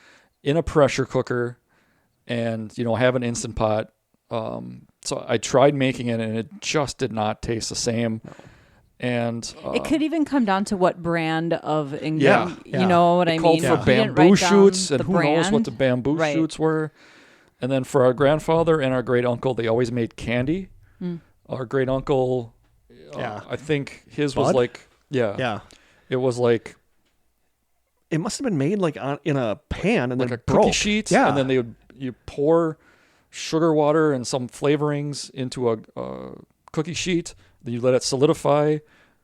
in a pressure cooker and, have an Instant Pot. So I tried making it and it just did not taste the same. And It could even come down to what brand of Yeah. you know what I called mean? for He didn't bamboo write down shoots, and the who knows what the brand. bamboo Right. shoots were. And then for our grandfather and our great uncle, they always made candy. Our great uncle, Yeah. I think his was Bud? like, Yeah. it was like It must have been made like in a pan and like then a cookie broke. sheet, Yeah. and then you pour sugar water and some flavorings into a cookie sheet. Then you let it solidify,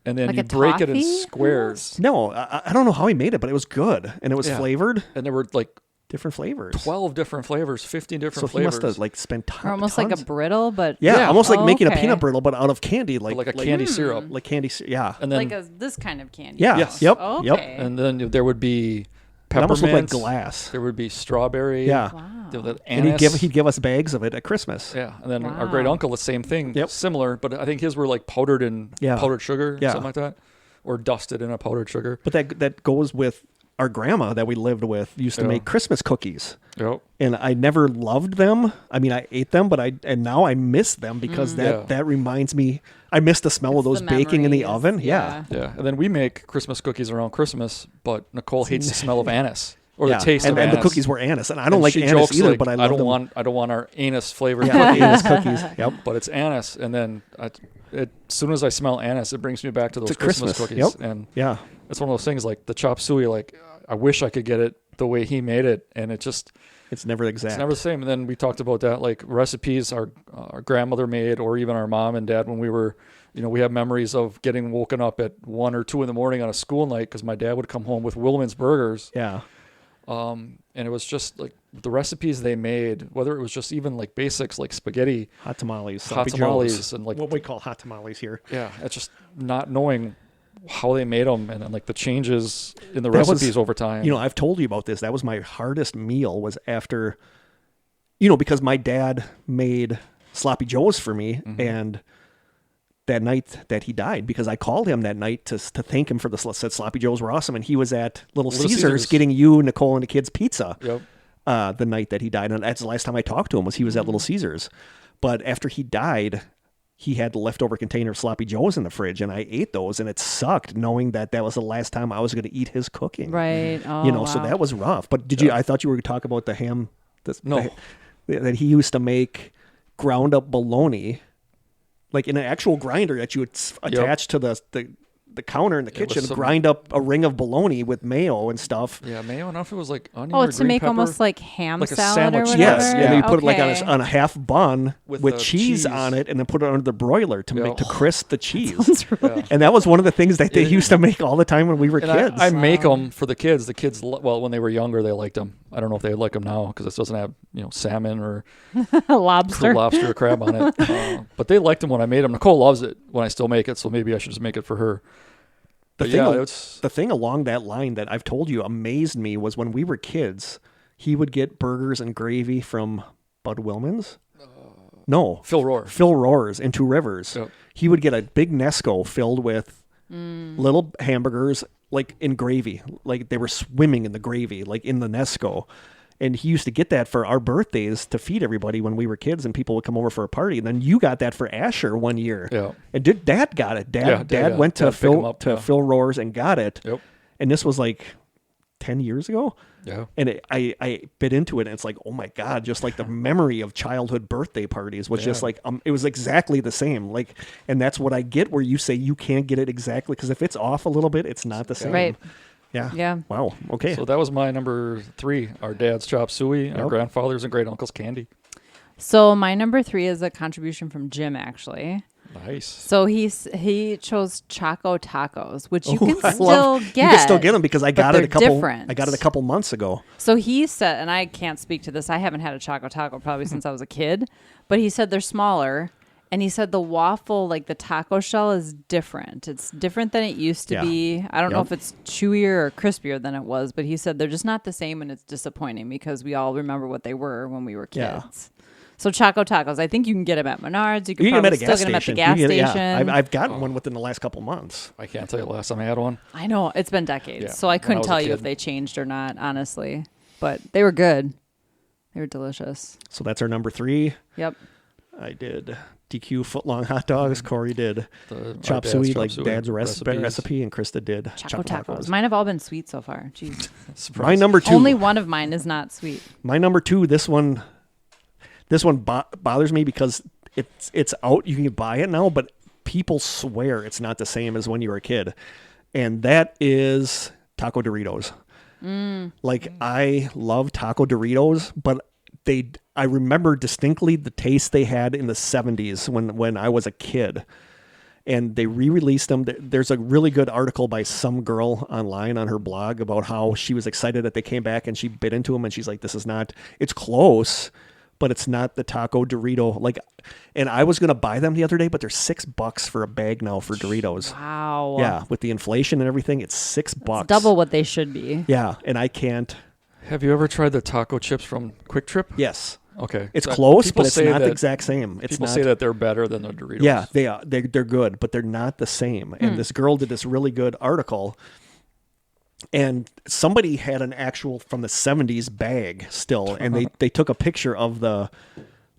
and then Like you a break it in toffee squares. No, I don't know how he made it, but it was good and it was Yeah. flavored, And there were like different flavors. 12 different flavors, 15 different So he flavors. must have like spent Or almost like a tons. brittle, but Yeah, almost like Oh, making a okay. peanut brittle, but out of candy, like a candy syrup. like candy. Yeah, And then this kind of candy. yeah, Yes. yep, Okay. yep. and then there would be It almost looked like peppermint. glass. There would be strawberry. Yeah, Wow. The and anise. he'd give us bags of it at Christmas. Yeah, and then our Wow. great uncle, the same thing, Yep. similar, but I think his were like powdered in Yeah. powdered sugar, Yeah. something like that, or dusted in a powdered sugar. But that goes with our grandma that we lived with used to Yeah. make Christmas cookies. Yep. And I never loved them. I mean, I ate them, but now I miss them because Yeah. that reminds me. I miss the smell of It's those the baking in the memories, oven. Yeah, Yeah, and then we make Christmas cookies around Christmas, but Nicole hates the smell of anise or yeah. the taste and, of and anise. the cookies were anise, and I don't And like she anise jokes either. like, But I love them. I don't want our anise flavored Yeah, cookies, anise cookies. Yep. but it's anise. And then as soon as I smell anise, it brings me back to those To Christmas Christmas. cookies. Yep. And Yeah. it's one of those things like the chop suey. Like I wish I could get it the way he made it, and it just. It's never exact. It's never the same. And then we talked about that, like recipes our grandmother made, or even our mom and dad when we were, we have memories of getting woken up at 1 or 2 in the morning on a school night because my dad would come home with Wilman's burgers. Yeah. And it was just like the recipes they made, whether it was just even like basics like spaghetti, Hot tamales. hot Sloppy tamales, Joes. and like, what we call hot tamales here. yeah, it's just not knowing how they made them and then like the changes in the That was- recipes over time. I've told you about this. That was my hardest meal was after, because my dad made sloppy joes for me, Mm-hmm. and that night that he died, because I called him that night to thank him for the said sloppy joes were awesome, and he was at Little Caesars, Caesars. getting you, Nicole, and the kids pizza. Yep. The night that he died, and that's the last time I talked to him was he was at Little Caesars. But after he died, he had the leftover container of sloppy joes in the fridge, and I ate those, and it sucked knowing that was the last time I was going to eat his cooking. Right. Oh, So wow. that was rough. But did you? I thought you were going to talk about the ham. No. That he used to make ground up bologna, like in an actual grinder that you would attach to the counter in the with kitchen, some- grind up a ring of bologna with mayo and stuff. Yeah, mayo. I don't know if it was like onion Oh, or to green make pepper. almost like ham Like a salad or sandwich. whatever. Yes, and then you put it like Okay. on a half bun With with the cheese cheese. on it, and then put it under the broiler to crisp the cheese. Sounds really Yeah. And that was one of the things that they It- used to make all the time when we were And kids. I make Wow. them for the kids. The kids, well, when they were younger, they liked them. I don't know if they like them now because this doesn't have, salmon or lobster. lobster or crab on it. But they liked them when I made them. Nicole loves it when I still make it, so maybe I should just make it for her. The But thing, yeah, it's the thing along that line that I've told you amazed me was when we were kids, he would get burgers and gravy from Bud Wilman's. No, Phil Rohr. Phil Rohr's in Two Rivers. Yep. He would get a big Nesco filled with little hamburgers, like in gravy, like they were swimming in the gravy, like in the Nesco. And he used to get that for our birthdays to feed everybody when we were kids, and people would come over for a party. And then you got that for Asher one year. Yeah. And Dad got it. Dad yeah. went to Dad picked him Phil up, yeah. Phil Rohr's and got it. Yep. And this was like 10 years ago. Yeah. And I bit into it, and it's like, oh my God, just like the memory of childhood birthday parties was just Yeah. like, it was exactly the same. Like, and that's what I get where you say you can't get it exactly, because if it's off a little bit, it's not the same. Right. Yeah. Yeah. Wow. Okay. So that was my number 3. Our dad's chop suey, our Yep. grandfather's and great uncle's candy. So my number 3 is a contribution from Jim, actually. Nice. So he chose Choco Tacos, which you can I still love- get. You can still get them because I but got it they're a couple. different. I got it a couple months ago. So he said, and I can't speak to this. I haven't had a Choco Taco probably since I was a kid, but he said they're smaller. And he said the waffle, like the taco shell, is different. It's different than it used to Yeah. be. I don't know Yep. if it's chewier or crispier than it was, but he said they're just not the same, and it's disappointing because we all remember what they were when we were Yeah. kids. So Choco Tacos, I think you can get them at Menards. You can You can get probably them at a still gas get them at the station. gas You can get- station. I've gotten one within the last couple months. I can't tell you the last time I had one. I know it's been decades, Yeah, so I when I couldn't was a tell you kid. if they changed or not, honestly. But they were good. They were delicious. So that's our number 3. Yep. I did DQ footlong hot dogs. Corey did The chop our suey, chop like suey Dad's recipes. recipe, and Krista did Choco Tacos. Mine have all been sweet so far. Jeez. Surprise. My number 2. Only one of mine is not sweet. My number 2. This one bothers me because it's out. You can buy it now, but people swear it's not the same as when you were a kid, and that is Taco Doritos. Like I love Taco Doritos, but I remember distinctly the taste they had in the 70s when I was a kid. And they re-released them. There's a really good article by some girl online on her blog about how she was excited that they came back and she bit into them and she's like, this is not, it's close, but it's not the Taco Dorito. Like, and I was going to buy them the other day, but they're $6 for a bag now for Doritos. Wow. Yeah. With the inflation and everything, it's $6. It's double what they should be. Yeah. And I can't. Have you ever tried the taco chips from Quick Trip? Yes. Okay. It's That- close, people but it's say not the that- exact same. It's People not. say that they're better than the Doritos. Yeah, they are. They're good, but they're not the same. And this girl did this really good article, and somebody had an actual from the 70s bag still, and they took a picture of the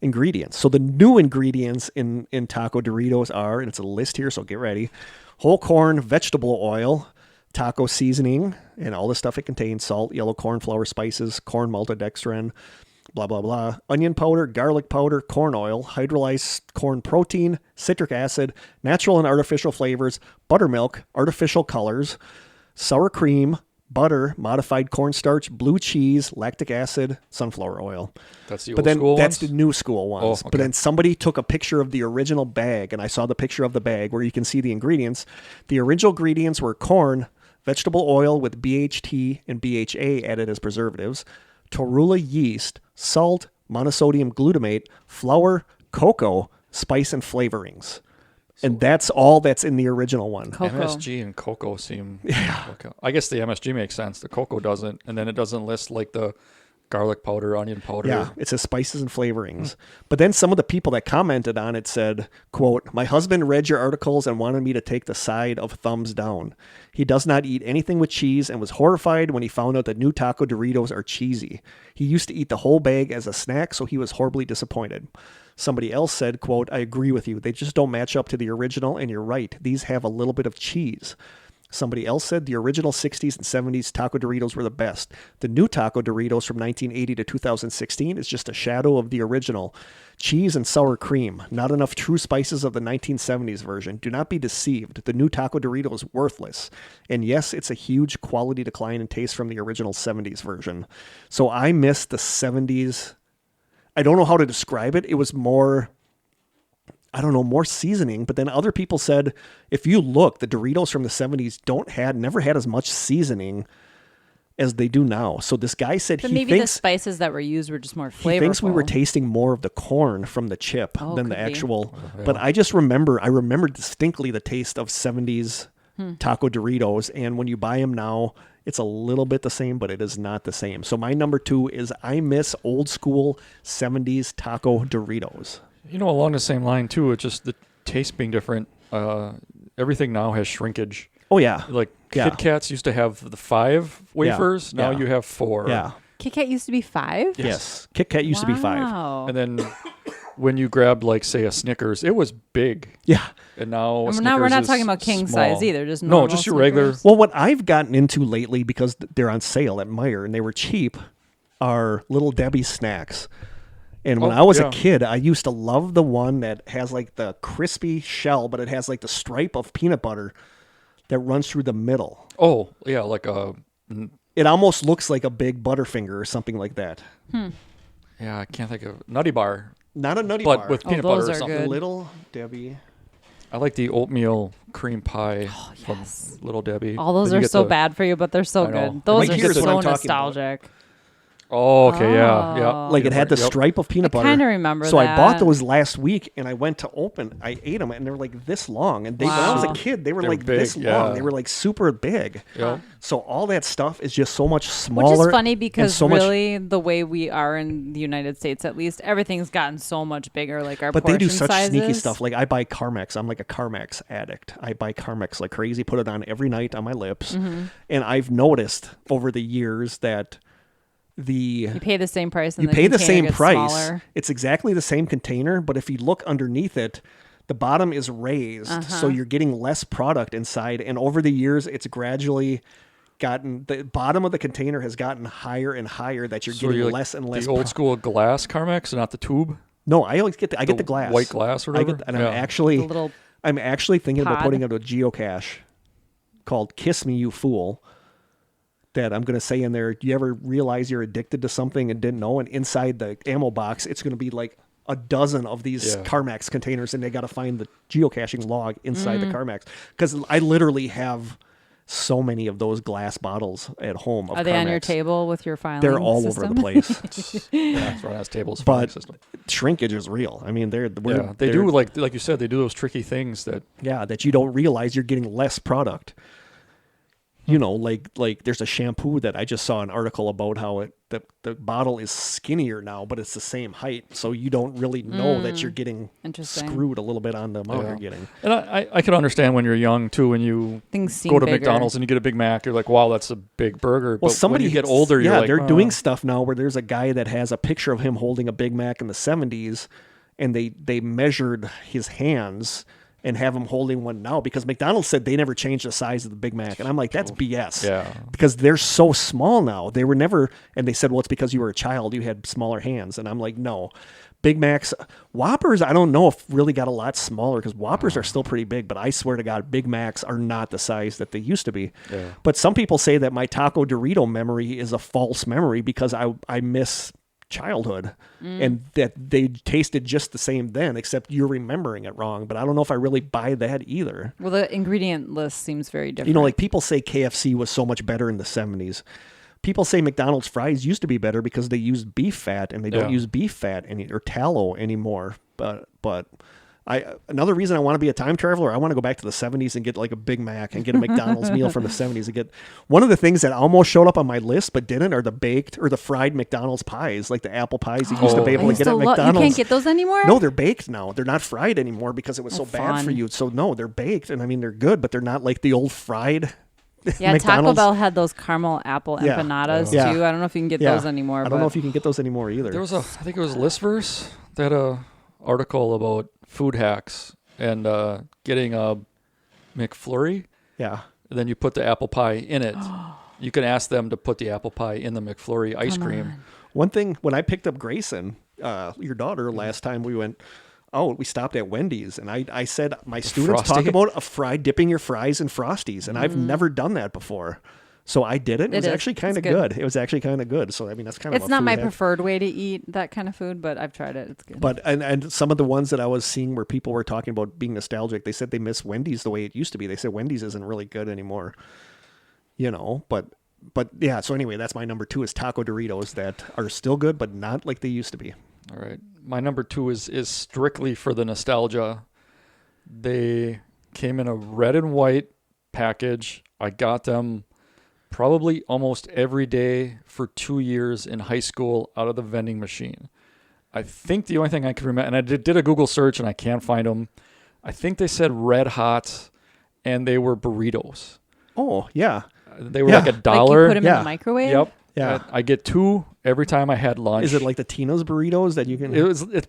ingredients. So the new ingredients in Taco Doritos are, and it's a list here, so get ready: whole corn vegetable oil, taco seasoning, and all the stuff it contains: salt, yellow corn flour, spices, corn maltodextrin, blah, blah, blah, onion powder, garlic powder, corn oil, hydrolyzed corn protein, citric acid, natural and artificial flavors, buttermilk, artificial colors, sour cream, butter, modified cornstarch, blue cheese, lactic acid, sunflower oil. That's the But old then school that's ones? the new school ones. Oh, But okay. then somebody took a picture of the original bag, and I saw the picture of the bag where you can see the ingredients. The original ingredients were corn, vegetable oil with BHT and BHA added as preservatives, torula yeast, salt, monosodium glutamate, flour, cocoa, spice, and flavorings. And that's all that's in the original one. Cocoa. MSG and cocoa seem. Yeah. Okay. I guess the MSG makes sense. The cocoa doesn't, and then it doesn't list like the garlic powder, onion powder. Yeah, it says spices and flavorings. But then some of the people that commented on it said, quote, "My husband read your articles and wanted me to take the side of thumbs down. He does not eat anything with cheese and was horrified when he found out that new Taco Doritos are cheesy. He used to eat the whole bag as a snack, so he was horribly disappointed." Somebody else said, quote, "I agree with you. They just don't match up to the original, and you're right. These have a little bit of cheese." Somebody else said the original 60s and 70s Taco Doritos were the best. The new Taco Doritos from 1980 to 2016 is just a shadow of the original. Cheese and sour cream. Not enough true spices of the 1970s version. Do not be deceived. The new Taco Dorito is worthless. And yes, it's a huge quality decline in taste from the original 70s version. So I miss the 70s. I don't know how to describe it. It was more, I don't know, more seasoning. But then other people said, if you look, the Doritos from the 70s never had as much seasoning as they do now. So this guy said But he maybe the thinks spices that were used were just more flavorful. he thinks we were tasting more of the corn from the chip Oh, than the could be. actual. But I remember distinctly the taste of 70s Taco Doritos. And when you buy them now, it's a little bit the same, but it is not the same. So my number 2 is I miss old school 70s Taco Doritos. You know, along the same line too. It's just the taste being different. Everything now has shrinkage. Oh, yeah. Like Yeah. Kit Kats used to have the 5 wafers. Now Yeah. you have 4. Yeah. Kit Kat used to be 5? Yes. Kit Kat used to be 5. Wow. And then when you grabbed, like, say, a Snickers, it was big. Yeah. And now, And now we're Snickers not is talking about king small. size either. Just no, normal just your regular. Snickers. Well, what I've gotten into lately, because they're on sale at Meijer and they were cheap, are Little Debbie snacks. And when Oh, I was yeah. a kid, I used to love the one that has like the crispy shell, but it has like the stripe of peanut butter that runs through the middle. Oh, yeah, like a. It almost looks like a big Butterfinger or something like that. Yeah, I can't think of Nutty Bar, Not a nutty but bar. with Oh, peanut those butter or are something. good. Little Debbie. I like the oatmeal cream pie from yes. Little Debbie. All those Then are you get so the- bad for you, but they're so I know. good. Those Right are here's what so I'm talking about. nostalgic. Oh, okay, yeah, yeah. Oh. Like it had the Yep. stripe of peanut I butter. kind of remember So that. I bought those last week, and I went to open. I ate them, and they were like this long. And when I was a Wow. kid, they were They were like this big, long. yeah. They were like super big. Yep. So all that stuff is just so much Which smaller. is funny and because so much, really the way we are in the United States, at least, everything's gotten so much bigger. Like our but they do portion such sneaky sizes. stuff. Like I buy Carmex. I'm like a Carmex addict. I buy Carmex like crazy. Put it on every night on my lips. Mm-hmm. And I've noticed over the years that You pay the same price, and you pay the container same gets price. smaller. It's exactly the same container, but if you look underneath it, the bottom is raised, so you're getting less product inside. And over the years, it's gradually gotten the bottom of the container has gotten higher and higher. That you're So getting you're like less and less. The old school glass Carmex, not the tube. No, I always get I get the glass, white glass or I whatever. get, and Yeah. I'm actually thinking about pod. putting out a geocache called "Kiss Me, You Fool." That I'm going to say in there, do you ever realize you're addicted to something and didn't know? And inside the ammo box, it's going to be like a dozen of these Yeah. Carmex containers, and they got to find the geocaching log inside the Carmex. Because I literally have so many of those glass bottles at home. Of Are they on your Carmex. table with your filing They're all system? over the place. Yeah, that's right. That's tables But system. shrinkage is real. I mean, Yeah, they do like you said, they do those tricky things that that you don't realize you're getting less product. You know, like there's a shampoo that I just saw an article about how the bottle is skinnier now, but it's the same height, so you don't really know that you're getting Interesting. screwed a little bit on the amount Yeah. you're getting. And I can understand when you're young too, when you Things seem go to bigger. McDonald's and you get a Big Mac, you're like, wow, that's a big burger. Well, But somebody when you get older, you're like, they're "Oh." doing stuff now where there's a guy that has a picture of him holding a Big Mac in the 70s, and they measured his hands and have him holding one now because McDonald's said they never changed the size of the Big Mac, and I'm like, that's BS. Yeah. Because they're so small now. They were never, and they said, well, it's because you were a child, you had smaller hands, and I'm like, no. Big Macs, Whoppers, I don't know if really got a lot smaller because Whoppers are still pretty big, but I swear to God, Big Macs are not the size that they used to be. Yeah. But some people say that my Taco Dorito memory is a false memory because I miss childhood and that they tasted just the same then, except you're remembering it wrong. But I don't know if I really buy that either. Well, the ingredient list seems very different. You know, like people say KFC was so much better in the 70s. People say McDonald's fries used to be better because they used beef fat, and they don't Yeah. use beef fat or tallow anymore. But another reason I want to be a time traveler, I want to go back to the 70s and get like a Big Mac and get a McDonald's meal from the 70s and get one of the things that almost showed up on my list but didn't are the baked or the fried McDonald's pies, like the apple pies you used to be I able to used get at to McDonald's. You can't get those anymore? No, they're baked now. They're not fried anymore because it was so bad for fun. you. So no, they're baked, and I mean they're good, but they're not like the old fried. Yeah, Taco McDonald's. Bell had those caramel apple Yeah. empanadas Yeah. too. I don't know if you can get Yeah. those anymore. I but don't know if you can get those anymore either. There was I think it was Listverse that had a article about food hacks and getting a McFlurry. Yeah. And then you put the apple pie in it. You can ask them to put the apple pie in the McFlurry ice cream. One thing, when I picked up Grayson, your daughter, last time we went out, we stopped at Wendy's, and I said, my students Frosty? talk about dipping your fries in Frosties, and I've never done that before. So I did it. It was is. actually kind It's of good. good. It was actually kind of good. So, I mean, that's kind of It's a not food my hack. preferred way to eat that kind of food, but I've tried it. It's good. But and some of the ones that I was seeing where people were talking about being nostalgic, they said they miss Wendy's the way it used to be. They said Wendy's isn't really good anymore. You know, but yeah. So anyway, that's my number 2 is Taco Doritos that are still good, but not like they used to be. All right. My number 2 is strictly for the nostalgia. They came in a red and white package. I got them probably almost every day for 2 years in high school out of the vending machine. I think the only thing I can remember, and I did a Google search and I can't find them. I think they said Red Hot, and they were burritos. Oh yeah, They were Yeah. like Like a like dollar. you put them in Yeah. the microwave? Yep. Yeah. I get 2 every time I had lunch. is it like the Tina's burritos that you can?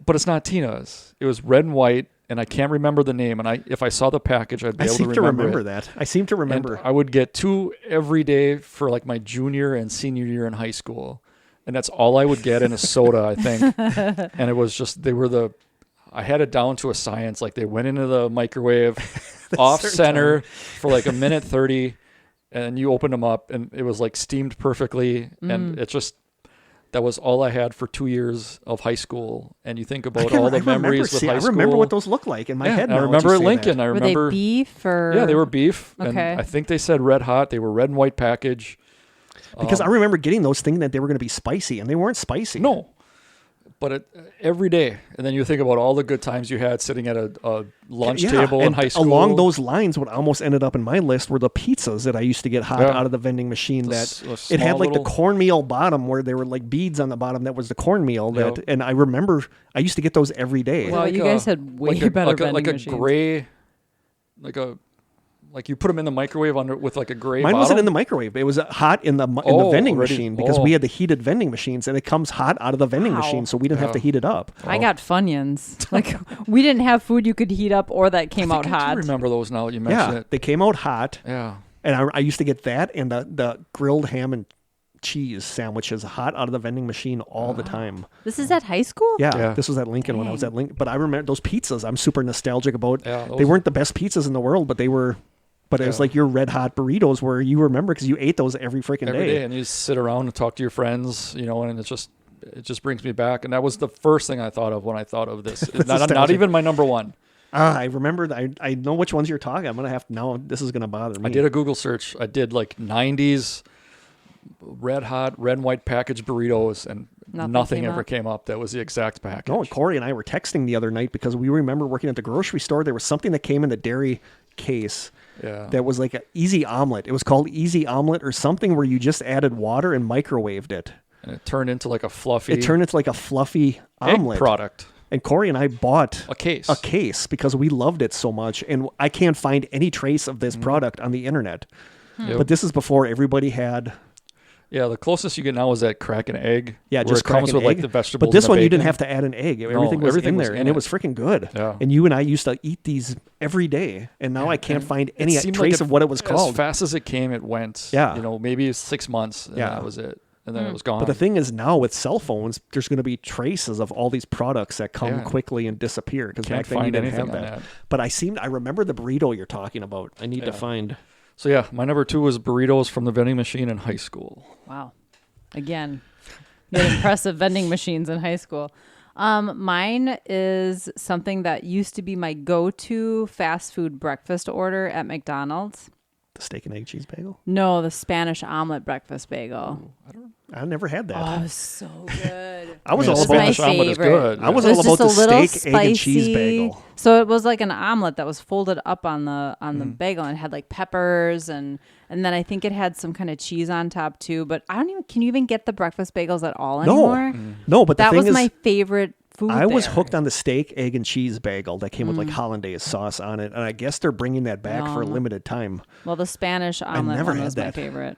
But it's not Tina's. It was red and white, and I can't remember the name. And if I saw the package, I'd be I able seem to to remember, remember it. that. I seem to remember. And I would get 2 every day for like my junior and senior year in high school, and that's all I would get in a soda, I think. And it was just I had it down to a science. Like they went into the microwave, off certain center for like a minute 30, and you opened them up, and it was like steamed perfectly, and it just. that was all I had for 2 years of high school. And you think about I all the remember- memories with see, high I school. remember what those look like in my Yeah, head. I now, remember as at you say Lincoln. that. I Were remember. they beef or? Yeah, they were beef. Okay. And I think they said red hot. They were red and white package. Because I remember getting those thinking that they were going to be spicy, and they weren't spicy. No, but every day. And then you think about all the good times you had sitting at a lunch table in and high school. along those lines, what almost ended up in my list were the pizzas that I used to get hot Yeah. out of the vending machine. The That small it had like little- the cornmeal bottom where there were like beads on the bottom. That was the cornmeal. That, Yep. and I remember I used to get those every day. Well, you guys had way better vending like a machines. gray, like you put them in the microwave with like a gray. Mine bottom? wasn't in the microwave. It was hot in the Oh, vending already? machine because Oh. we had the heated vending machines, and it comes hot out of the vending Wow. machine, so we didn't have to heat it up. I got Funyuns. Like we didn't have food you could heat up or that came out I hot. do remember those now that you mention Yeah, it. they came out hot, Yeah. and I used to get that and the grilled ham and cheese sandwiches hot out of the vending machine all the time. This is at high school? Yeah, Yeah. this was at Lincoln when I was at Lincoln. But I remember those pizzas. I'm super nostalgic about. Yeah, They those- weren't the best pizzas in the world, but they were. But it was Yeah. like your red hot burritos where you remember because you ate those every freaking Every day, and you just sit around and talk to your friends, and it just brings me back. And that was the first thing I thought of when I thought of this. not nostalgic. even my number one. I remember. I know which ones you're talking. I'm gonna have now. This is gonna bother me. I did a Google search. I did like 90s red and white package burritos, and Nothing nothing came ever up. came up that was the exact package. No, and Corey and I were texting the other night because we remember working at the grocery store. There was something that came in the dairy case Yeah. that was like an easy omelet. It was called easy omelet or something where you just added water and microwaved it. And it turned into like a fluffy It turned into like a fluffy egg omelet. product. And Corey and I bought A case. a case because we loved it so much. And I can't find any trace of Mm. this product on the internet. Yep. But this is before everybody had. Yeah, the closest you get now is that crack an egg. Yeah, where just it comes crack an with like egg. the vegetables. But this and the one you didn't bacon. have to add an egg. Everything was everything in was there, in and it it. was freaking good. Yeah. And you and I used to eat these every day, and now I can't find It any seemed trace like of what it was As called. fast as it came, it went. Yeah. Maybe 6 months. And Yeah. that was it. And then it was gone. But the thing is, now with cell phones, there's going to be traces of all these products that come Yeah. quickly and disappear because Can't back then you find didn't have anything on that. that. But I remember the burrito you're talking about. I need to Yeah. find. So yeah, my number 2 was burritos from the vending machine in high school. Wow. Again, you had impressive vending machines in high school. Mine is something that used to be my go-to fast food breakfast order at McDonald's. The steak and egg cheese bagel. No, the Spanish omelet breakfast bagel. I never had that. Oh, it was so good. I was Yeah, all It was about my Spanish omelet is favorite. good. I was It all was about just the a little steak, egg, and cheese spicy. bagel. So it was like an omelet that was folded up on the bagel and it had like peppers and then I think it had some kind of cheese on top too. But can you even get the breakfast bagels at all anymore? No, but the That thing was is, my favorite food. I was there. hooked on the steak, egg, and cheese bagel that came with like hollandaise sauce on it, and I guess they're bringing that back for a No. limited time. Well, the Spanish omelet never one had was my that. favorite.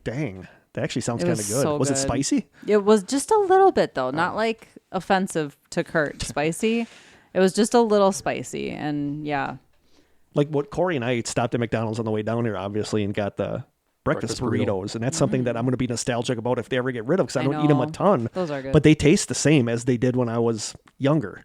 Dang, that actually sounds It kind was of good. so Was it good. spicy? It was just a little bit though, not like offensive to Kurt. Spicy. It was just a little spicy, and yeah, Like what Corey and I stopped at McDonald's on the way down here, obviously, and got the breakfast Breakfast burrito. burritos, and that's something that I'm going to be nostalgic about if they ever get rid of because I don't eat them a know. ton. Those are good. But they taste the same as they did when I was younger.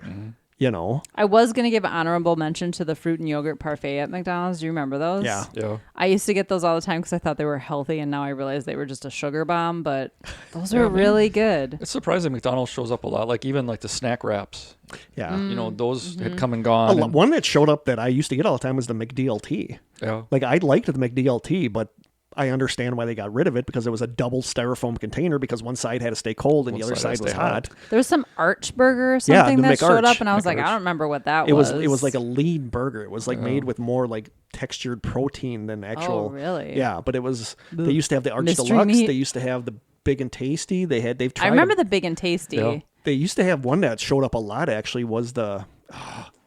You know? I was gonna give an honorable mention to the fruit and yogurt parfait at McDonald's. Do you remember those? Yeah. Yeah. I used to get those all the time because I thought they were healthy, and now I realize they were just a sugar bomb. But those are really good. It's surprising McDonald's shows up a lot. Like even like the snack wraps. Yeah. Those Mm-hmm. had come and gone. and- One that showed up that I used to get all the time was the McDLT. yeah. Like I liked the McDLT, but I understand why they got rid of it because it was a double styrofoam container because one side had to stay cold and One the other side had side to was stay hot. hot. There was some Arch Burger or Yeah, something the that showed McArch. up, and I was like, McArch. I don't remember what that It was. was like a lean burger. It was like made with more like textured protein than actual. Oh, really? Yeah, but it was. They used to have the Arch Mystery Deluxe. meat? They used to have the Big and Tasty. They've tried. I remember the Big and Tasty. Yeah. They used to have one that showed up a lot. Actually, was the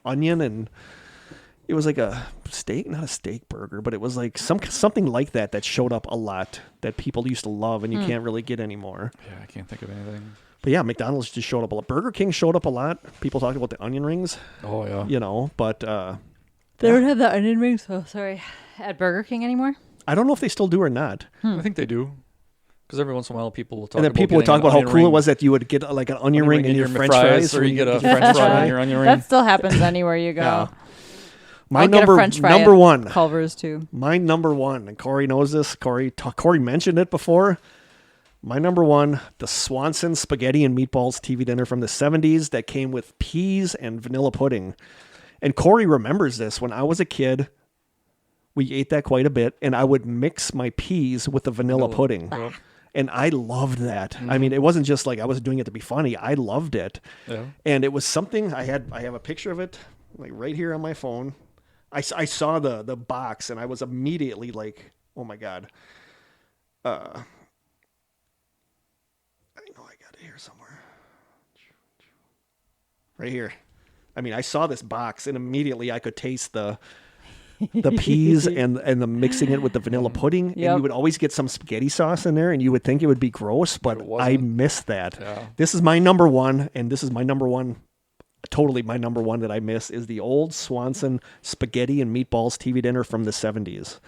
onion and. It was like a steak, not a steak burger, but it was like something like that showed up a lot that people used to love and you can't really get anymore. Yeah, I can't think of anything. But yeah, McDonald's just showed up a lot. Burger King showed up a lot. People talked about the onion rings, Oh yeah. but They don't have the onion rings. Oh, sorry. At Burger King anymore? I don't know if they still do or not. I think they do. Because every once in a while people will talk And then about people would getting talk about an how onion cool it ring- was that you would get like an onion ring in your French fries, or you get a your French fry in your onion ring. That still happens anywhere you go. Yeah. My I'll get a number French fry number at one. Culver's too. My number one, and Corey knows this. Corey mentioned it before. My number one, the Swanson spaghetti and meatballs TV dinner from the 70s that came with peas and vanilla pudding. And Corey remembers this. When I was a kid, we ate that quite a bit, and I would mix my peas with the vanilla pudding. Yep. And I loved that. I mean, it wasn't just like I was doing it to be funny. I loved it. Yeah. And it was something I have a picture of it like right here on my phone. I saw the box and I was immediately like, oh my God. I know I got it here somewhere. Right here. I mean, I saw this box and immediately I could taste the peas and the mixing it with the vanilla pudding. And Yep. you would always get some spaghetti sauce in there and you would think it would be gross, but it I wasn't. missed that. Yeah. This is my number one, and this is my number one, totally my number one that I miss is the old Swanson spaghetti and meatballs TV dinner from the 70s.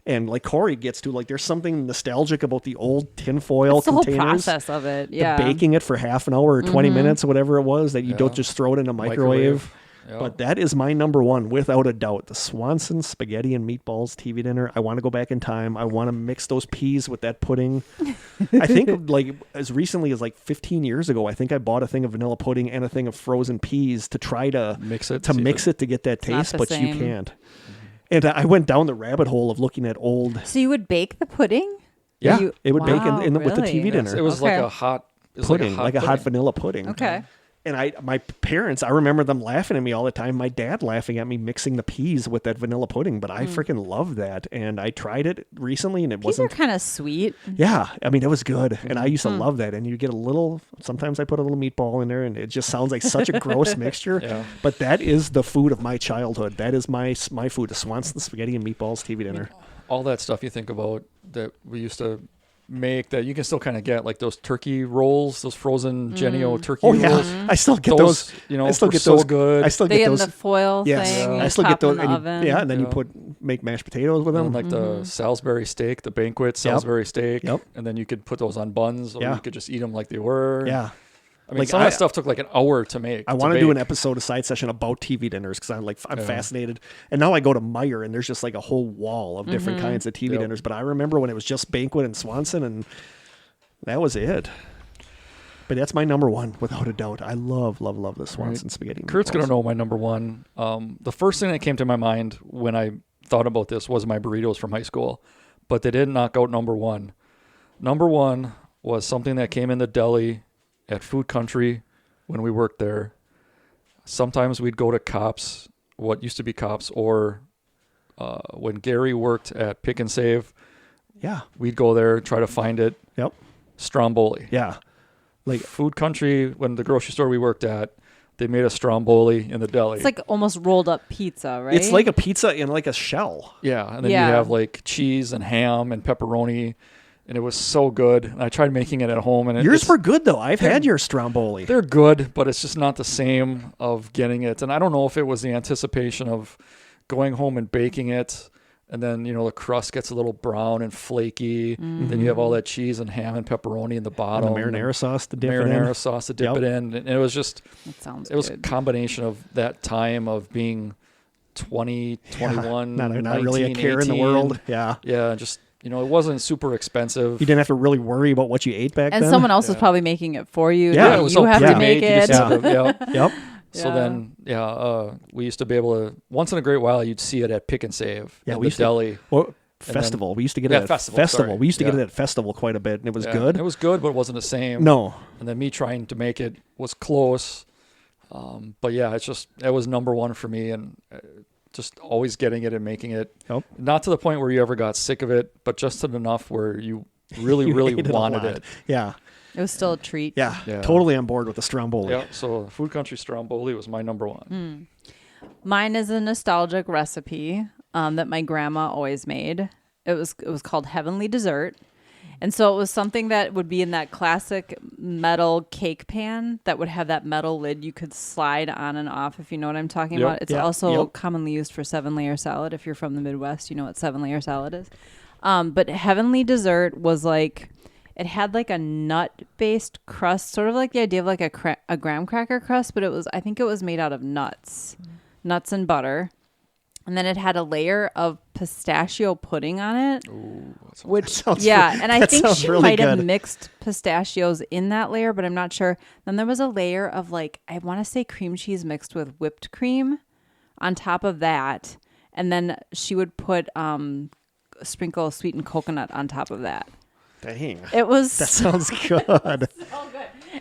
And like Corey gets to, like, there's something nostalgic about the old tinfoil It's the whole containers. process of it. The Yeah. baking it for half an hour or 20 minutes or whatever it was, that you don't Yeah. just throw it in a microwave. Yeah. But that is my number one, without a doubt. The Swanson spaghetti and meatballs TV dinner. I want to go back in time. I want to mix those peas with that pudding. I think like as recently as like 15 years ago, I think I bought a thing of vanilla pudding and a thing of frozen peas to try to Mix it. to see if mix it to get that It's not taste, the but you same. can't. And I went down the rabbit hole of looking at old. So you would bake the pudding? Yeah, You- it would bake Wow, with the TV really? dinner. It was Okay. like a hot it was pudding, like a hot pudding. vanilla pudding. Okay. And my parents, I remember them laughing at me all the time. My dad laughing at me mixing the peas with that vanilla pudding, but I freaking loved that. And I tried it recently, and it These are wasn't. kind of sweet. Yeah, I mean, it was good, and I used to love that. And you get a little. Sometimes I put a little meatball in there, and it just sounds like such a gross mixture. Yeah. But that is the food of my childhood. That is my food: the Swanson spaghetti and meatballs TV dinner. All that stuff you think about that we used to make that you can still kind of get, like those turkey rolls, those frozen Genio turkey Oh yeah, rolls. I still get those. You know, I still were get so those. good. I still They get in those. the foil Yes, thing. I you still pop get those. in the And oven. yeah, and then you Yeah. make mashed potatoes with them. And like the Salisbury steak, the banquet Salisbury steak, Yep. and then you could put those on buns, or Yeah. you could just eat them like they were. Yeah. I mean, Like, some of I- that stuff took like an hour to make. I want to do an bake. episode, a side session about TV dinners because I'm Yeah. fascinated. And now I go to Meijer and there's just like a whole wall of different kinds of TV Yep. dinners. But I remember when it was just Banquet and Swanson, and that was it. But that's my number one, without a doubt. I love the Swanson spaghetti. and Kurt's meatballs. gonna know my number one. The first thing that came to my mind when I thought about this was my burritos from high school, but they didn't knock out number one. Number one was something that came in the deli at Food Country when we worked there. Sometimes we'd go to Cops, what used to be Cops, or when Gary worked at Pick and Save, Yeah. we'd go there, try to find it. Yep. Stromboli. Yeah. Like Food Country, when the grocery store we worked at, they made a Stromboli in the deli. It's like almost rolled up pizza, right? it's like a pizza in like a shell. Yeah, and then Yeah. you have like cheese and ham and pepperoni, and it was so good. And I tried making it at home, and Yours it's, were good though. I've had your Stromboli. they're good, but it's just not the same of getting it. And I don't know if it was the anticipation of going home and baking it, and then the crust gets a little brown and flaky. Then you have all that cheese and ham and pepperoni in the And bottom, the marinara sauce to dip marinara it in. sauce to dip Yep. it in, and it was just That sounds it was a good. combination of that time of being 20, 21, Not 19, really a care in the 18. world. Yeah. Yeah, just it wasn't super expensive. You didn't have to really worry about what you ate back And then. someone else was Yeah. probably making it for you. Yeah, that it was you all have to pre-made. make You it. just had to- yeah. Yep. So Yeah. then, we used to be able to once in a great while you'd see it at Pick and Save. Yeah, in we the used to- deli. Well, festival. We used to get Yeah, it at festival, sorry. We used to get Yeah. it at festival quite a bit, and it was Yeah, good. It was good, but it wasn't the same. No. And then me trying to make it was close. But yeah, it was number one for me, and just always getting it and making it. Yep. Not to the point where you ever got sick of it, but just enough where you really, You really ate it a wanted lot. it. Yeah. It was still a treat. Yeah. Yeah. Totally on board with the Stromboli. Yeah. So Food Country Stromboli was my number one. Mine is a nostalgic recipe that my grandma always made. It was called Heavenly Dessert. And so it was something that would be in that classic metal cake pan that would have that metal lid you could slide on and off, if you know what I'm talking Yep. about. It's Yeah. also Yep. commonly used for 7-layer salad. If you're from the Midwest, you know what 7-layer salad is. But Heavenly Dessert was like, it had like a nut-based crust, sort of like the idea of like a graham cracker crust, but I think it was made out of nuts and butter. and then it had a layer of pistachio pudding on it. Ooh, that sounds Which sounds and I that think sounds she really might have good. mixed pistachios in that layer, but I'm not sure. Then there was a layer of like I want to say cream cheese mixed with whipped cream on top of that, and then she would put sprinkle of sweetened coconut on top of that. Dang. It was That sounds good.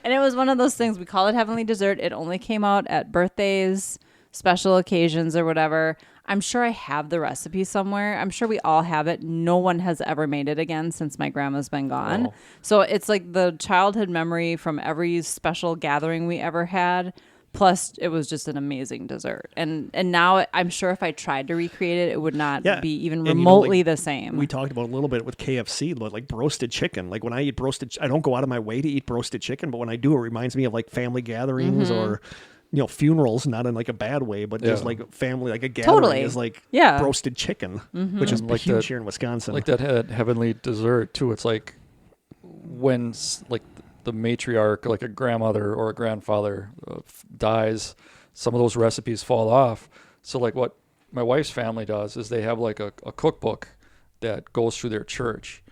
and it was one of those things, we call it heavenly dessert. It only came out at birthdays, special occasions, or whatever. I'm sure I have the recipe somewhere. I'm sure we all have it. No one has ever made it again since my grandma's been gone. Wow. So it's like the childhood memory from every special gathering we ever had. Plus, it was just an amazing dessert. And now I'm sure if I tried to recreate it, it would not Yeah. be even And, you know, remotely like, the same. We talked about a little bit with KFC, but like roasted chicken. Like when I eat I don't go out of my way to eat roasted chicken, but when I do, it reminds me of like family gatherings Mm-hmm. or, you know, funerals, not in like a bad way, but just Yeah. like family, like a gathering Totally. is like Yeah. roasted chicken, which is Like huge that- here in Wisconsin. like that heavenly dessert too. It's like when like the matriarch, like a grandmother or a grandfather, dies, some of those recipes fall off. So like what my wife's family does is they have like a cookbook that goes through their church.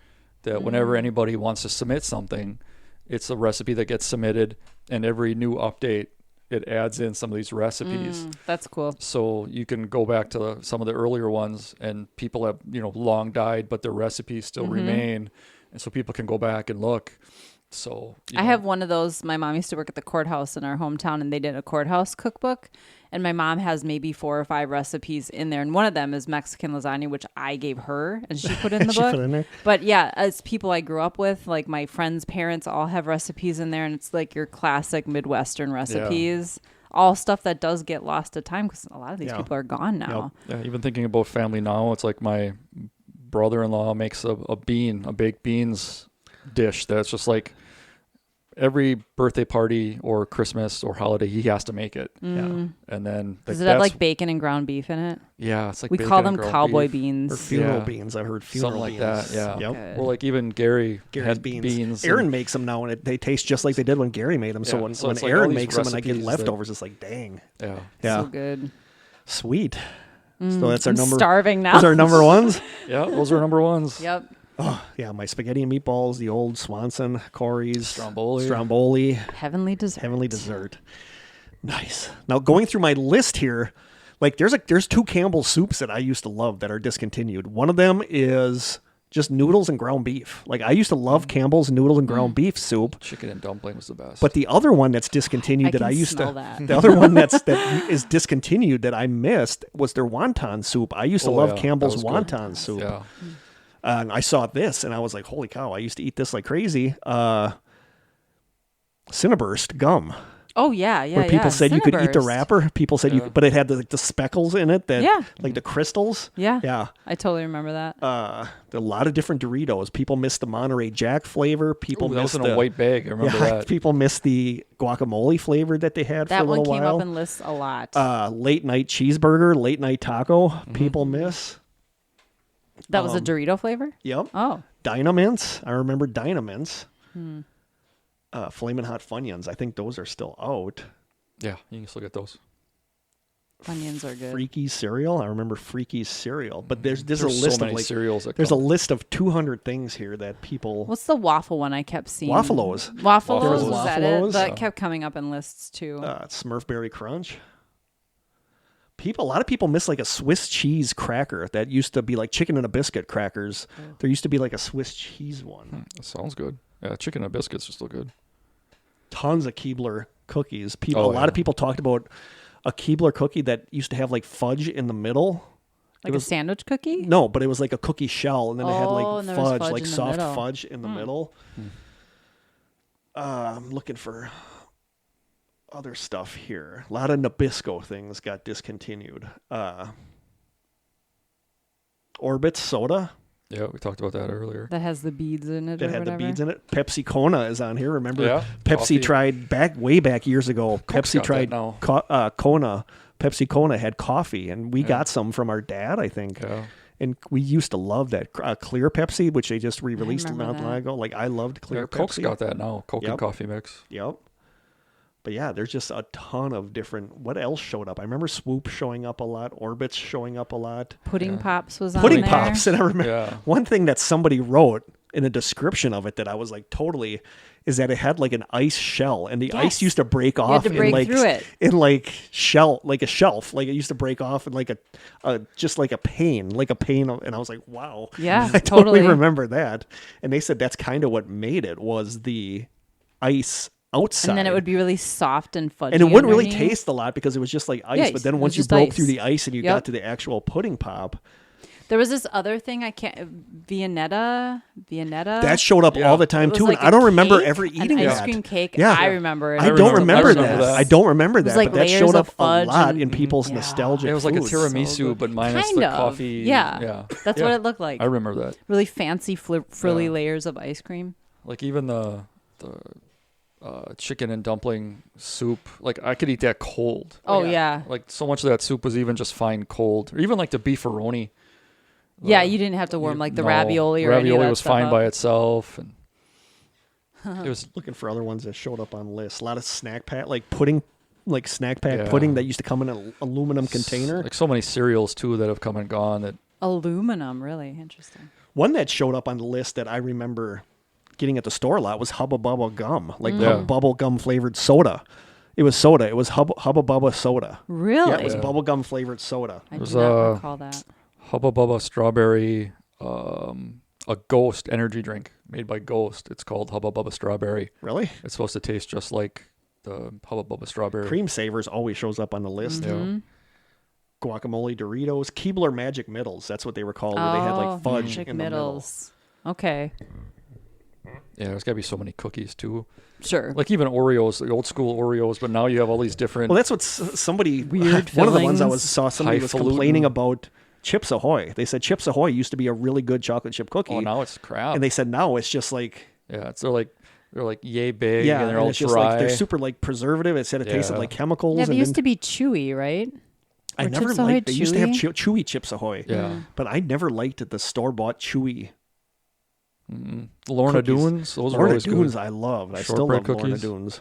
That whenever anybody wants to submit something, it's a recipe that gets submitted, and every new update it adds in some of these recipes. That's cool. So you can go back to some of the earlier ones, and people have, you know, long died, but their recipes still remain. And so people can go back and look. So you I know, have one of those. My mom used to work at the courthouse in our hometown, and they did a courthouse cookbook. And my mom has maybe 4 or 5 recipes in there, and one of them is Mexican lasagna, which I gave her, and she put in the She book. put in there? But yeah, as people I grew up with, like my friends' parents, all have recipes in there, and it's like your classic Midwestern recipes. All stuff that does get lost to time because a lot of these Yeah. people are gone now. yeah, even thinking about family now, it's like my brother-in-law makes a baked beans dish that's just like every birthday party or Christmas or holiday, he has to make it. Mm. And then Does it have like bacon and ground beef in it? yeah, it's like We bacon call and them ground cowboy beef. beans. Or funeral Yeah. beans. I've heard funeral Something like beans. that, yeah. Yep. Good. Or like even Gary's Gary's beans. Aaron makes them now, and they taste just like they did when Gary made them. So Yeah, when, so when it's like all Aaron these makes them and I get recipes that- leftovers, it's like, dang. yeah. Yeah. So good. Sweet. So that's our I'm number. starving now. Those are our number ones. Yeah, those are number ones. Yep. Oh, yeah, my spaghetti and meatballs, the old Swanson, Corey's, Stromboli. Heavenly dessert. heavenly dessert. Nice. Now going through my list here, like there's 2 Campbell's soups that I used to love that are discontinued. One of them is just noodles and ground beef. Like I used to love Campbell's noodle and ground beef soup. Chicken and dumpling was the best. But the other one that's discontinued I that can I used smell to, that. the other one that is discontinued that I missed was their wonton soup. I used to Oh, love yeah, that Campbell's was good. wonton soup. yeah. And I saw this and I was like, holy cow, I used to eat this like crazy. Cinnaburst gum. Oh yeah, yeah. Where people said you could eat the Cinnaburst. wrapper. People said you Yeah. but it had the speckles in it that Yeah. like the crystals. Yeah. Yeah. I totally remember that. A lot of different Doritos. People missed the Monterey Jack flavor. People Ooh, that was missed in a the white bag. I remember yeah, that. people missed the guacamole flavor that they had That for a one little came while. up in lists a lot. Late night cheeseburger, late night taco. Mm-hmm. People miss. that was a Dorito flavor? Yep. Oh. Dynamints. I remember Dynamints. Hmm. Flamin' Hot Funyuns. I think those are still out. Yeah, you can still get those. Onions are good. Freaky cereal. I remember Freaky cereal. But there's a list so of many like cereals. That there's a come. list of 200 things here that people. What's the waffle one I kept seeing? Waffalos. Waffles, There was was that Waffalos. it? That Yeah. kept coming up in lists too. Smurfberry Crunch. A lot of people miss like a Swiss cheese cracker that used to be like chicken and a biscuit crackers. There used to be like a Swiss cheese one. That sounds good. Yeah, chicken and biscuits are still good. Tons of Keebler cookies. A Oh, lot yeah. of people talked about a Keebler cookie that used to have like fudge in the middle. like was- a sandwich cookie? No, but it was like a cookie shell, and then it had Oh, like and there was fudge, fudge like in the soft middle. fudge in the middle. I'm looking for other stuff here. A lot of Nabisco things got discontinued. Orbit soda Yeah, we talked about that earlier. That has the beads in it that or had whatever. the beads in it. Pepsi Kona is on here. Remember, Yeah, Pepsi coffee. tried way back years ago. Coke's Pepsi got tried that now. Kona. Pepsi Kona had coffee, and we got some from our dad, I think. Yeah. And we used to love that clear Pepsi, which they just re-released not remember long that. ago. Like I loved clear Yeah, Pepsi. Coke's got that now. Coke Yep. and coffee mix. Yep. But yeah, there's just a ton of different. What else showed up? I remember Swoop showing up a lot, Orbits showing up a lot, Pudding Pops was on Pudding there. Pops, and I remember Yeah. one thing that somebody wrote in a description of it that I was like totally is that it had like an ice shell, and the Yes. ice used to break had off to break in like through it. in like shell, like a shelf, like it used to break off in like a just like a pane, and I was like, wow, Yeah, I totally totally. remember that. And they said that's kind of what made it was the ice outside. And then it would be really soft and fudgy. And it wouldn't really underneath. taste a lot because it was just like ice. Yeah, but then it once was you just broke ice. through the ice and you Yep. got to the actual pudding pop, There was this other thing Viennetta. that showed up Yeah. all the time It was too. like and I a don't remember cake, ever eating an that. ice cream cake. Yeah. I remember it. I don't remember- remember I that. remember that. I don't remember was that, like but that layers showed of up a lot fudge in and- people's yeah. nostalgic It was like a foods. tiramisu, So but minus Kind the of. coffee. Yeah. That's Yeah. what it looked like. I remember that. Really fancy frilly Yeah. layers of ice cream. Like even the chicken and dumpling soup. Like I could eat that cold. Oh yeah. Like so much of that soup was even just fine cold, or even like the beefaroni. Yeah, you didn't have to warm like the ravioli or any of ravioli that was stuff fine up. by itself, and it was Looking for other ones that showed up on lists. A lot of snack pack, like pudding, like snack pack Yeah. pudding that used to come in an aluminum container. like so many cereals too that have come and gone. That Aluminum, really interesting. One that showed up on the list that I remember getting at the store a lot was Hubba Bubba gum, like Yeah. bubble gum flavored soda. It was soda. It was Hubba Bubba soda. Really? Yeah, it was Yeah. bubble gum flavored soda. I There's, do not uh, recall that. Hubba Bubba strawberry, a Ghost energy drink made by Ghost. It's called Hubba Bubba strawberry. Really? It's supposed to taste just like the Hubba Bubba strawberry. Cream Savers always shows up on the list. Mm-hmm. Yeah. Guacamole Doritos, Keebler Magic Middles. That's what they were called. Where they had like fudge Magic in the middle. Middles. Okay, Yeah, there's got to be so many cookies too. sure. Like even Oreos, the old school Oreos, but now you have all these different. Well, that's what somebody Weird one of the ones I fillings. saw somebody was Highfalutin. complaining about Chips Ahoy. They said Chips Ahoy used to be a really good chocolate chip cookie, oh, now it's crap. and they said now it's just like yeah, it's they're like yay big yeah, and they're all it's just dry. like they're super like preservative. It said it tasted Yeah. like chemicals. Yeah, they and used then, to be chewy, right? I Were never Chips Ahoy liked. They used to have chewy? chewy Chips Ahoy. yeah. But I never liked the store bought chewy. Lorna Cookies. Doones, those were Lorna always Doones good. I loved. I still Shortbread love Lorna cookies. Doones.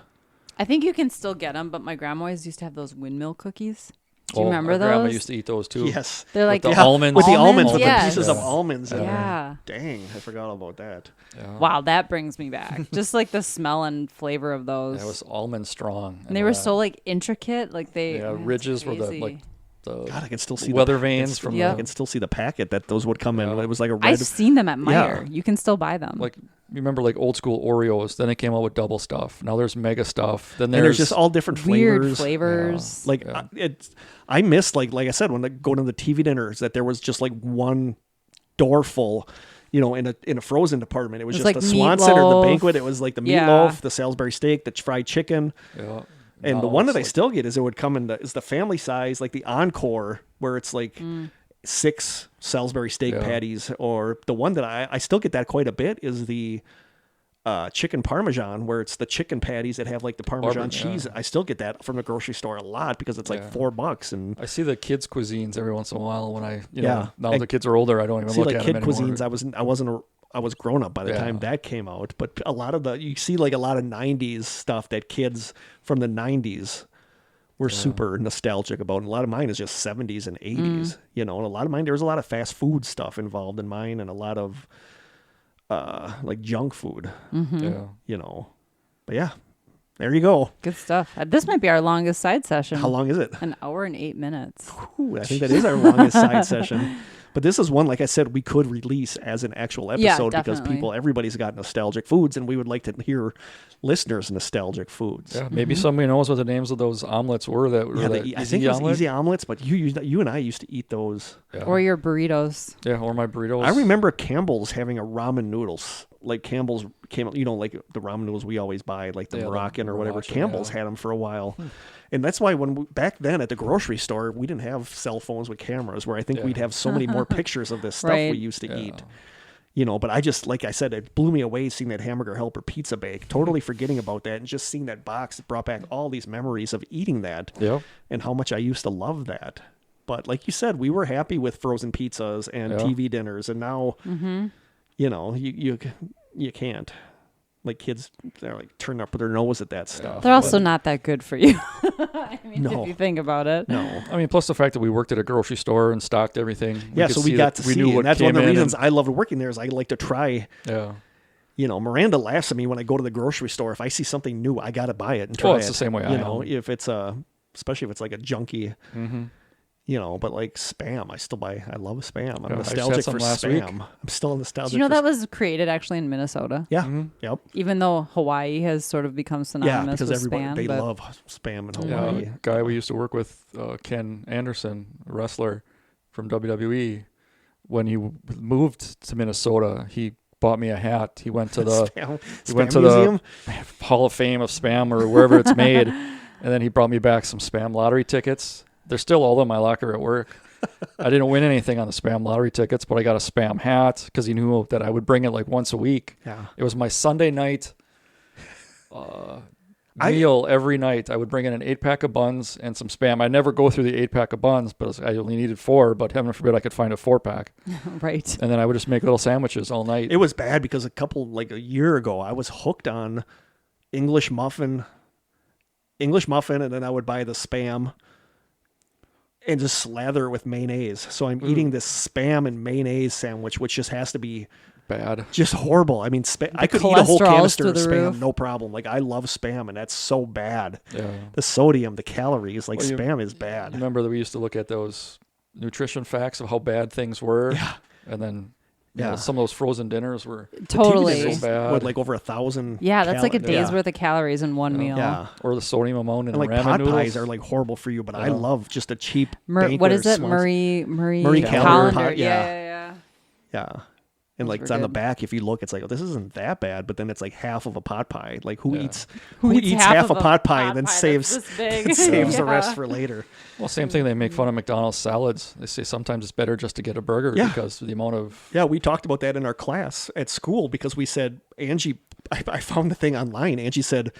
I think you can still get them, but my grandma always used to have those windmill cookies. Do you Oh, remember our those? Grandma used to eat those too. Yes. They're like the Yeah, almonds. with the almonds, with yes. the pieces of Yeah. almonds. in it. Yeah. Dang, I forgot about that. Yeah. Wow, that brings me back. Just like the smell and flavor of those. Yeah, it was almond strong. and they were so like intricate, like they yeah, it's ridges were the crazy. like the God, I can still see weather the, veins from Yeah. I can still see the packet that those would come in. Yeah. It was like a red. I've seen them at Meijer. Yeah. You can still buy them. like you remember like old school Oreos. Then it came out with double stuff. Now there's mega stuff. Then and there's there's just all different weird flavors. flavors. Like Yeah. I missed like I said when I go to the TV dinners that there was just like one door full, in a frozen department. It was It was just like the Swanson or the meatloaf. banquet. It was like the Yeah. meatloaf, the Salisbury steak, the fried chicken. yeah. And the Now one it's that I like- still get is it would come in is the family size, like the Encore, where it's like 6 Salisbury steak Yeah. patties. Or the one that I still get that quite a bit is the chicken Parmesan, where it's the chicken patties that have like the Parmesan Parmesan, cheese. yeah. I still get that from the grocery store a lot because it's like Yeah. $4. And I see the kids' cuisines every once in a while when I, Yeah. now And the kids are older. I don't even see look like at kid them anymore. cuisines. I was grown up by the Yeah. time that came out, but a lot of you see like a lot of 90s stuff that kids from the 90s were super nostalgic about. And a lot of mine is just 70s and 80s, and a lot of mine, there was a lot of fast food stuff involved in mine and a lot of like junk food, Yeah. but yeah, there you go. Good stuff. This might be our longest side session. How long is it? An hour and 8 minutes. Ooh, I think that is our longest side session. But this is one, like I said, we could release as an actual Yeah, episode because definitely. everybody's got nostalgic foods, and we would like to hear listeners' nostalgic foods. Yeah, maybe somebody knows what the names of those omelets were that were Yeah, that I easy think it was omelet. easy omelets, but you and I used to eat those. Yeah. Or your burritos. yeah, or my burritos. I remember Campbell's having a ramen noodles. Like Campbell's came, like the ramen noodles we always buy, like the Yeah, the Moroccan or whatever. Moroccan, Campbell's yeah. had them for a while. And that's why back then at the grocery store, we didn't have cell phones with cameras where I think Yeah. we'd have so many more pictures of this stuff we Right. used to Yeah. eat. But I just, like I said, it blew me away seeing that Hamburger Helper pizza bake, totally forgetting about that. And just seeing that box, it brought back all these memories of eating that Yeah. and how much I used to love that. But like you said, we were happy with frozen pizzas and Yeah. TV dinners. And now, you can't. like kids, they're like turn up their nose at that stuff. They're also not that good for you. I mean, No. if you think about it. No. I mean, plus the fact that we worked at a grocery store and stocked everything. Yeah, so we got to see, knew what and that's one of came the in reasons I loved working there is I like to try. Yeah. You know, Miranda laughs at me when I go to the grocery store. If I see something new, I got to buy it and try it. It's the same way you I know, am. if it's especially if it's like a junky, Mm-hmm. you know, but like Spam, I still buy. I love Spam. I'm Yeah, I just had nostalgic some for last Spam. week. I'm still nostalgic. Do you know for that was created actually in Minnesota? Yeah. Mm-hmm. Yep. Even though Hawaii has sort of become Yeah, synonymous because with everybody Spam. they but love Spam in Yeah, Hawaii. a guy we used to work with, Ken Anderson, a wrestler from WWE, when he moved to Minnesota, he bought me a hat. He went to the Spam went to Museum. the Hall of Fame of Spam or wherever it's made, and then he brought me back some Spam lottery tickets. They're still all in my locker at work. I didn't win anything on the Spam lottery tickets, but I got a Spam hat because he knew that I would bring it like once a week. Yeah. It was my Sunday night meal every night. I would bring in an 8-pack of buns and some Spam. I never go through the 8-pack of buns, but I only needed 4, but heaven forbid I could find a 4-pack. right. And then I would just make little sandwiches all night. It was bad because a year ago, I was hooked on English muffin, and then I would buy the Spam and just slather it with mayonnaise. So I'm eating this Spam and mayonnaise sandwich, which just has to be Bad. just horrible. I mean, I could eat a whole cholesterol's canister through of the Spam, roof. no problem. Like, I love Spam, and that's so bad. Yeah. The sodium, the calories, like Well, Spam is You bad. remember that we used to look at those nutrition facts of how bad things were? Yeah. And then Yeah. some of those frozen dinners were Totally. TV dinners So bad. with like over 1,000. Yeah, that's like a day's yeah. worth of calories in one meal. Yeah. or the sodium amount in And like ramen pot noodles. pies are like horrible for you, but I Yeah. love just a cheap. What banquet is or it? Swanson. Murray Callender Colander. pot, Yeah, yeah. yeah. Yeah. And Those like were it's on the good. back. If you look, it's like, oh, this isn't that bad. But then it's like half of a pot pie. Like who Yeah. eats Who eats half of a pot pie and then that's saves this big? and saves the Yeah. rest for later? Well, same thing. They make fun of McDonald's salads. They say sometimes it's better just to get a burger Yeah. because of the amount of. Yeah, we talked about that in our class at school because we said Angie. I found the thing online. Angie said,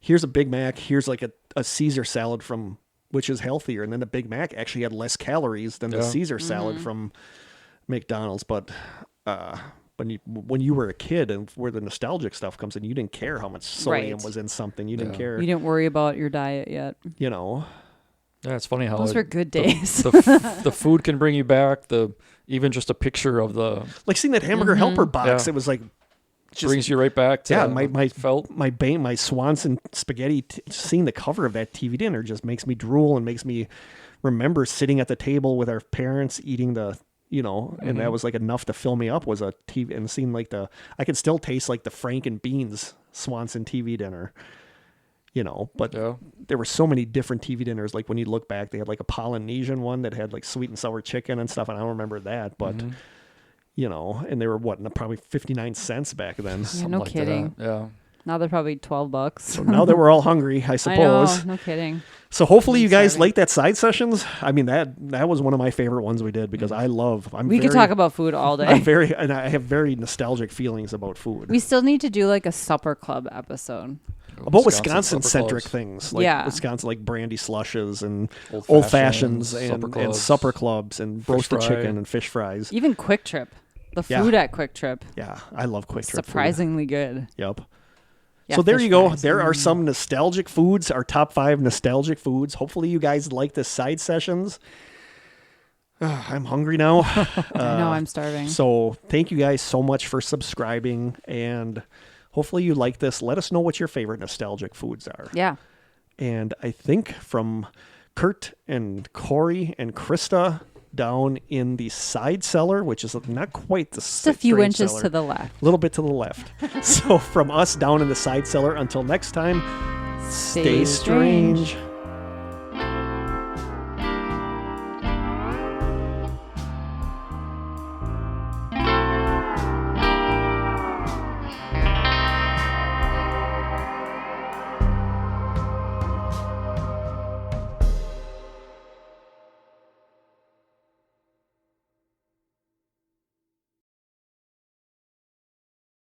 "Here's a Big Mac. Here's like a Caesar salad from which is healthier." And then the Big Mac actually had less calories than the Yeah. Caesar salad from McDonald's. But when you were a kid and where the nostalgic stuff comes in, you didn't care how much sodium Right. was in something. You didn't Yeah. care. You didn't worry about your diet yet. You know. Yeah, it's funny how Those were good days. the food can bring you back. Even just a picture of the Like seeing that hamburger helper box, Yeah. it was like just brings you right back to yeah. My felt. my Swanson spaghetti. Seeing the cover of that TV dinner just makes me drool and makes me remember sitting at the table with our parents eating the. You know, and that was like enough to fill me up. Was a TV and seeing like I could still taste like the Frank and Beans Swanson TV dinner. You know, but Yeah. there were so many different TV dinners. Like when you look back, they had like a Polynesian one that had like sweet and sour chicken and stuff. And I don't remember that, but you know, and they were probably 59 cents back then. Yeah, Something no like kidding. That. Yeah. Now they're probably $12. So now that we're all hungry, I I suppose. know, no kidding. So hopefully you I'm guys starving. like that side sessions. I mean, that was one of my favorite ones we did because We could talk about food all day. and I have very nostalgic feelings about food. We still need to do like a supper club episode. About Wisconsin Wisconsin-centric supper clubs. things, like Yeah. Wisconsin, like brandy slushes and Old old fashions, fashions supper and clubs. supper clubs and Fish roasted fry. chicken and fish fries. Even Quick Trip. The Yeah. food at Quick Trip. Yeah, I love Quick Trip food. Surprisingly good. Yep. Yeah, So there fish you go. fries. There are some nostalgic foods, our top 5 nostalgic foods. Hopefully you guys like the side sessions. I'm hungry now. I know, I'm starving. So thank you guys so much for subscribing, and hopefully you like this. Let us know what your favorite nostalgic foods are. Yeah. And I think from Kurt and Corey and Krista down in the side cellar, which is not quite the Just a few drain inches cellar, to the left. a little bit to the left. So from us down in the side cellar, until next time, stay Stay strange. strange.